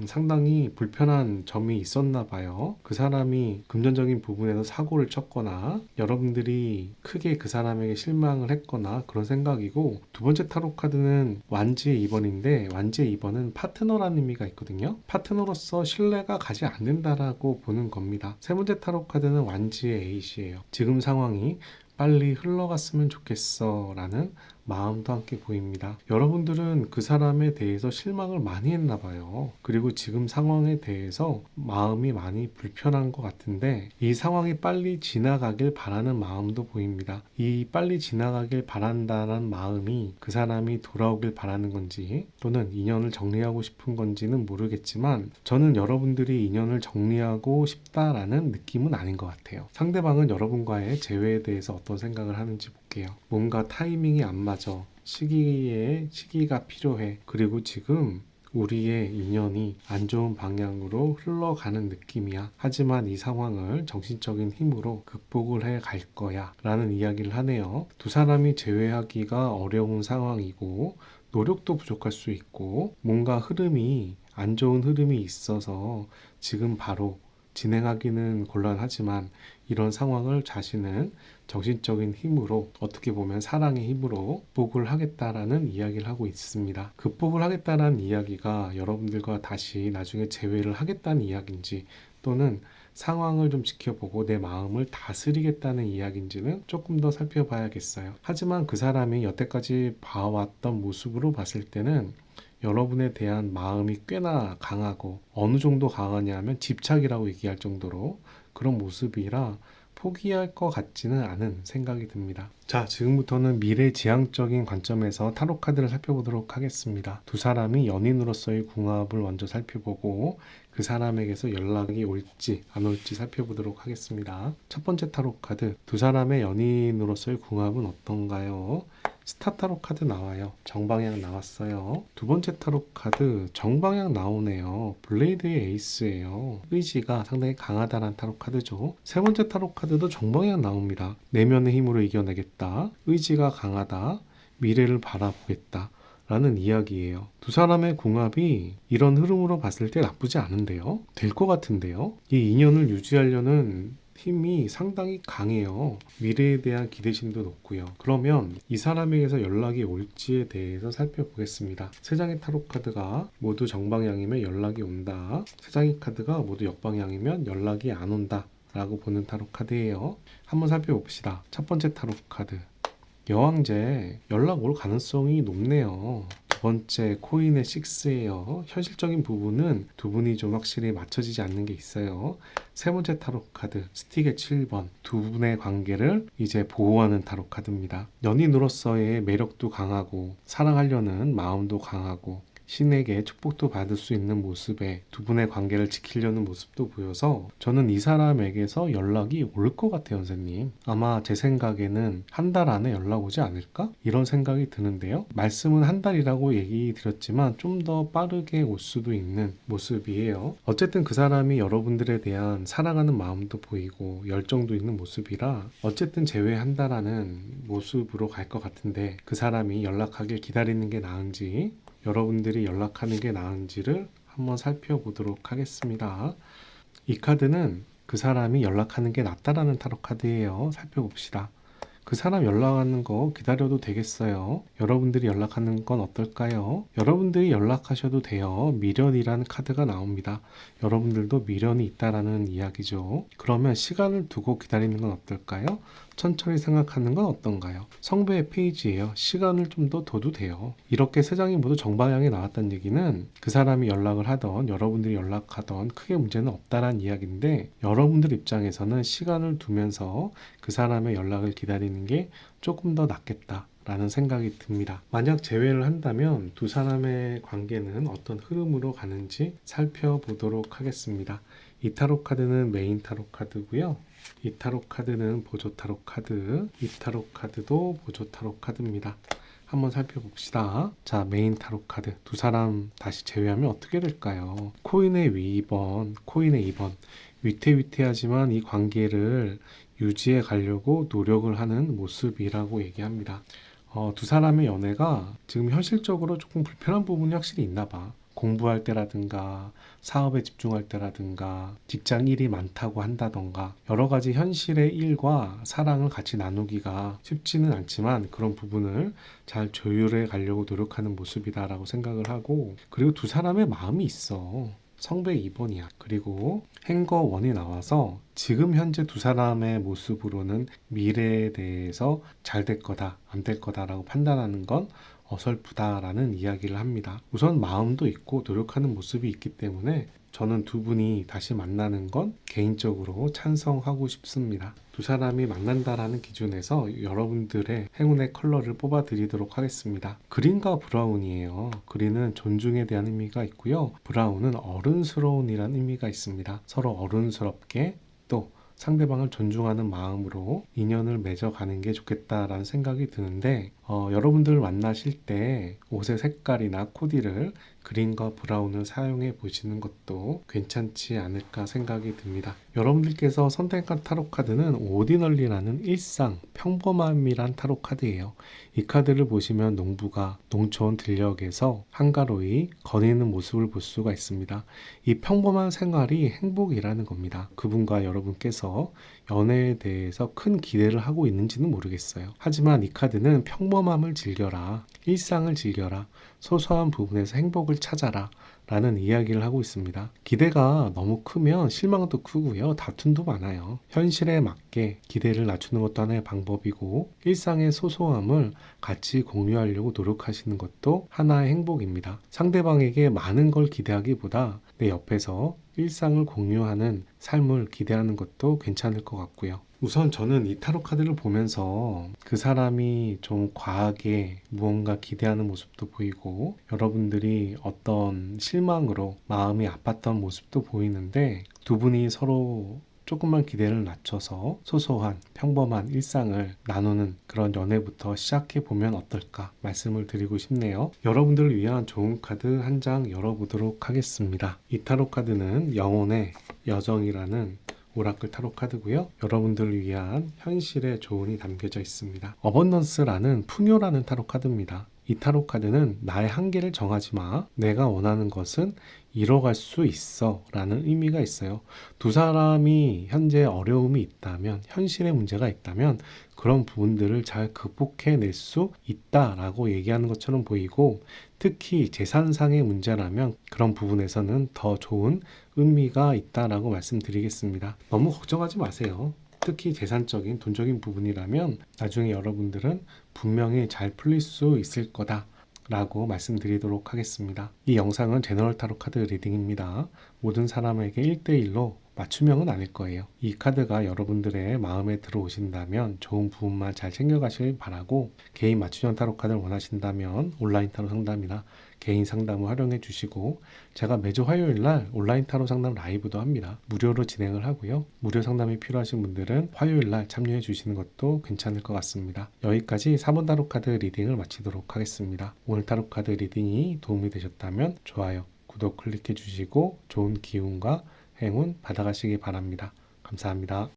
상당히 불편한 점이 있었나 봐요. 그 사람이 금전적인 부분에서 사고를 쳤거나 여러분들이 크게 그 사람에게 실망을 했거나 그런 생각이고, 두 번째 타로 카드는 완지의 2번인데, 완지의 2번은 파트너라는 의미가 있거든요. 파트너로서 신뢰가 가지 않는다라고 보는 겁니다. 세 번째 타로 카드는 완지의 8이에요. 지금 상황이 빨리 흘러갔으면 좋겠어 라는 마음도 함께 보입니다. 여러분들은 그 사람에 대해서 실망을 많이 했나 봐요. 그리고 지금 상황에 대해서 마음이 많이 불편한 것 같은데, 이 상황이 빨리 지나가길 바라는 마음도 보입니다. 이 빨리 지나가길 바란다는 마음이 그 사람이 돌아오길 바라는 건지, 또는 인연을 정리하고 싶은 건지는 모르겠지만, 저는 여러분들이 인연을 정리하고 싶다라는 느낌은 아닌 것 같아요. 상대방은 여러분과의 재회에 대해서 어떤 생각을 하는지 볼게요. 뭔가 타이밍이 안 맞아, 시기가 필요해, 그리고 지금 우리의 인연이 안 좋은 방향으로 흘러가는 느낌이야, 하지만 이 상황을 정신적인 힘으로 극복을 해 갈 거야 라는 이야기를 하네요. 두 사람이 재회하기가 어려운 상황이고, 노력도 부족할 수 있고, 뭔가 흐름이 안 좋은 흐름이 있어서 지금 바로 진행하기는 곤란하지만, 이런 상황을 자신은 정신적인 힘으로, 어떻게 보면 사랑의 힘으로 극복을 하겠다라는 이야기를 하고 있습니다. 극복을 하겠다라는 이야기가 여러분들과 다시 나중에 재회를 하겠다는 이야기인지, 또는 상황을 좀 지켜보고 내 마음을 다스리겠다는 이야기인지는 조금 더 살펴봐야겠어요. 하지만 그 사람이 여태까지 봐왔던 모습으로 봤을 때는 여러분에 대한 마음이 꽤나 강하고 어느 정도 강하냐면 집착이라고 얘기할 정도로 그런 모습이라 포기할 것 같지는 않은 생각이 듭니다. 자, 지금부터는 미래지향적인 관점에서 타로 카드를 살펴보도록 하겠습니다. 두 사람이 연인으로서의 궁합을 먼저 살펴보고 그 사람에게서 연락이 올지 안 올지 살펴보도록 하겠습니다. 첫 번째 타로 카드, 두 사람의 연인으로서의 궁합은 어떤가요? 스타 타로 카드 나와요. 정방향 나왔어요. 두 번째 타로 카드 정방향 나오네요. 블레이드의 에이스예요. 의지가 상당히 강하다는 타로 카드죠. 세 번째 타로 카드도 정방향 나옵니다. 내면의 힘으로 이겨내겠다. 의지가 강하다. 미래를 바라보겠다. 라는 이야기예요. 두 사람의 궁합이 이런 흐름으로 봤을 때 나쁘지 않은데요. 될 것 같은데요. 이 인연을 유지하려는 힘이 상당히 강해요. 미래에 대한 기대심도 높고요. 그러면 이 사람에게서 연락이 올지에 대해서 살펴보겠습니다. 세 장의 타로 카드가 모두 정방향이면 연락이 온다. 세 장의 카드가 모두 역방향이면 연락이 안 온다. 라고 보는 타로 카드예요. 한번 살펴봅시다. 첫 번째 타로 카드. 여왕제, 연락 올 가능성이 높네요. 두 번째 코인의 6예요. 현실적인 부분은 두 분이 좀 확실히 맞춰지지 않는 게 있어요. 세 번째 타로 카드 스틱의 7번, 두 분의 관계를 이제 보호하는 타로 카드입니다. 연인으로서의 매력도 강하고 사랑하려는 마음도 강하고 신에게 축복도 받을 수 있는 모습에 두 분의 관계를 지키려는 모습도 보여서 저는 이 사람에게서 연락이 올 것 같아요, 선생님. 아마 제 생각에는 한 달 안에 연락 오지 않을까? 이런 생각이 드는데요. 말씀은 한 달이라고 얘기 드렸지만 좀 더 빠르게 올 수도 있는 모습이에요. 어쨌든 그 사람이 여러분들에 대한 사랑하는 마음도 보이고 열정도 있는 모습이라 어쨌든 제외한다라는 모습으로 갈 것 같은데 그 사람이 연락하길 기다리는 게 나은지 여러분들이 연락하는 게 나은지를 한번 살펴보도록 하겠습니다. 이 카드는 그 사람이 연락하는 게 낫다라는 타로 카드예요. 살펴봅시다. 그 사람 연락하는 거 기다려도 되겠어요? 여러분들이 연락하는 건 어떨까요? 여러분들이 연락하셔도 돼요. 미련이라는 카드가 나옵니다. 여러분들도 미련이 있다라는 이야기죠. 그러면 시간을 두고 기다리는 건 어떨까요? 천천히 생각하는 건 어떤가요? 성배의 페이지예요. 시간을 좀 더 둬도 돼요. 이렇게 세 장이 모두 정방향에 나왔다는 얘기는 그 사람이 연락을 하던 여러분들이 연락하던 크게 문제는 없다라는 이야기인데 여러분들 입장에서는 시간을 두면서 그 사람의 연락을 기다리는 게 조금 더 낫겠다. 라는 생각이 듭니다. 만약 제외를 한다면 두 사람의 관계는 어떤 흐름으로 가는지 살펴보도록 하겠습니다. 이 타로 카드는 메인 타로 카드고요. 이 타로 카드는 보조 타로 카드, 이 타로 카드도 보조 타로 카드입니다. 한번 살펴봅시다. 자, 메인 타로 카드 두 사람 다시 제외하면 어떻게 될까요? 코인의 2번, 코인의 2번 위태위태하지만 이 관계를 유지해 가려고 노력을 하는 모습이라고 얘기합니다. 두 사람의 연애가 지금 현실적으로 조금 불편한 부분이 확실히 있나 봐. 공부할 때라든가 사업에 집중할 때라든가 직장 일이 많다고 한다던가 여러 가지 현실의 일과 사랑을 같이 나누기가 쉽지는 않지만 그런 부분을 잘 조율해 가려고 노력하는 모습이다라고 생각을 하고 그리고 두 사람의 마음이 있어. 성배 2번이야. 그리고 행거 1이 나와서 지금 현재 두 사람의 모습으로는 미래에 대해서 잘 될 거다, 안 될 거다라고 판단하는 건 어설프다라는 이야기를 합니다. 우선 마음도 있고 노력하는 모습이 있기 때문에 저는 두 분이 다시 만나는 건 개인적으로 찬성하고 싶습니다. 두 사람이 만난다라는 기준에서 여러분들의 행운의 컬러를 뽑아 드리도록 하겠습니다. 그린과 브라운이에요. 그린은 존중에 대한 의미가 있고요. 브라운은 어른스러운이라는 의미가 있습니다. 서로 어른스럽게 또 상대방을 존중하는 마음으로 인연을 맺어가는 게 좋겠다라는 생각이 드는데 여러분들 만나실 때 옷의 색깔이나 코디를 그린과 브라운을 사용해 보시는 것도 괜찮지 않을까 생각이 듭니다. 여러분들께서 선택한 타로 카드는 오디널리라는 일상, 평범함이란 타로 카드예요. 이 카드를 보시면 농부가 농촌 들녘에서 한가로이 거니는 모습을 볼 수가 있습니다. 이 평범한 생활이 행복이라는 겁니다. 그분과 여러분께서 연애에 대해서 큰 기대를 하고 있는지는 모르겠어요. 하지만 이 카드는 평범한 평범함을 즐겨라. 일상을 즐겨라. 소소한 부분에서 행복을 찾아라. 라는 이야기를 하고 있습니다. 기대가 너무 크면 실망도 크고요. 다툼도 많아요. 현실에 맞게 기대를 낮추는 것도 하나의 방법이고 일상의 소소함을 같이 공유하려고 노력하시는 것도 하나의 행복입니다. 상대방에게 많은 걸 기대하기보다 내 옆에서 일상을 공유하는 삶을 기대하는 것도 괜찮을 것 같고요. 우선 저는 이 타로 카드를 보면서 그 사람이 좀 과하게 무언가 기대하는 모습도 보이고 여러분들이 어떤 실망으로 마음이 아팠던 모습도 보이는데 두 분이 서로 조금만 기대를 낮춰서 소소한 평범한 일상을 나누는 그런 연애부터 시작해 보면 어떨까 말씀을 드리고 싶네요. 여러분들을 위한 좋은 카드 한 장 열어보도록 하겠습니다. 이 타로 카드는 영혼의 여정이라는 오라클 타로 카드고요. 여러분들을 위한 현실의 조언이 담겨져 있습니다. 어번던스라는 풍요라는 타로 카드입니다. 이 타로 카드는 나의 한계를 정하지 마. 내가 원하는 것은 이뤄갈 수 있어 라는 의미가 있어요. 두 사람이 현재 어려움이 있다면, 현실의 문제가 있다면 그런 부분들을 잘 극복해낼 수 있다라고 얘기하는 것처럼 보이고 특히 재산상의 문제라면 그런 부분에서는 더 좋은 의미가 있다라고 말씀드리겠습니다. 너무 걱정하지 마세요. 특히 재산적인 돈적인 부분이라면 나중에 여러분들은 분명히 잘 풀릴 수 있을 거다 라고 말씀드리도록 하겠습니다. 이 영상은 제너럴 타로 카드 리딩입니다. 모든 사람에게 1대1로 맞춤형은 아닐 거예요. 이 카드가 여러분들의 마음에 들어오신다면 좋은 부분만 잘 챙겨가실 바라고 개인 맞춤형 타로 카드를 원하신다면 온라인 타로 상담이나 개인 상담을 활용해 주시고 제가 매주 화요일날 온라인 타로 상담 라이브도 합니다. 무료로 진행을 하고요. 무료 상담이 필요하신 분들은 화요일날 참여해 주시는 것도 괜찮을 것 같습니다. 여기까지 4번 타로 카드 리딩을 마치도록 하겠습니다. 오늘 타로 카드 리딩이 도움이 되셨다면 좋아요, 구독 클릭해 주시고 좋은 기운과 행운 받아가시기 바랍니다. 감사합니다.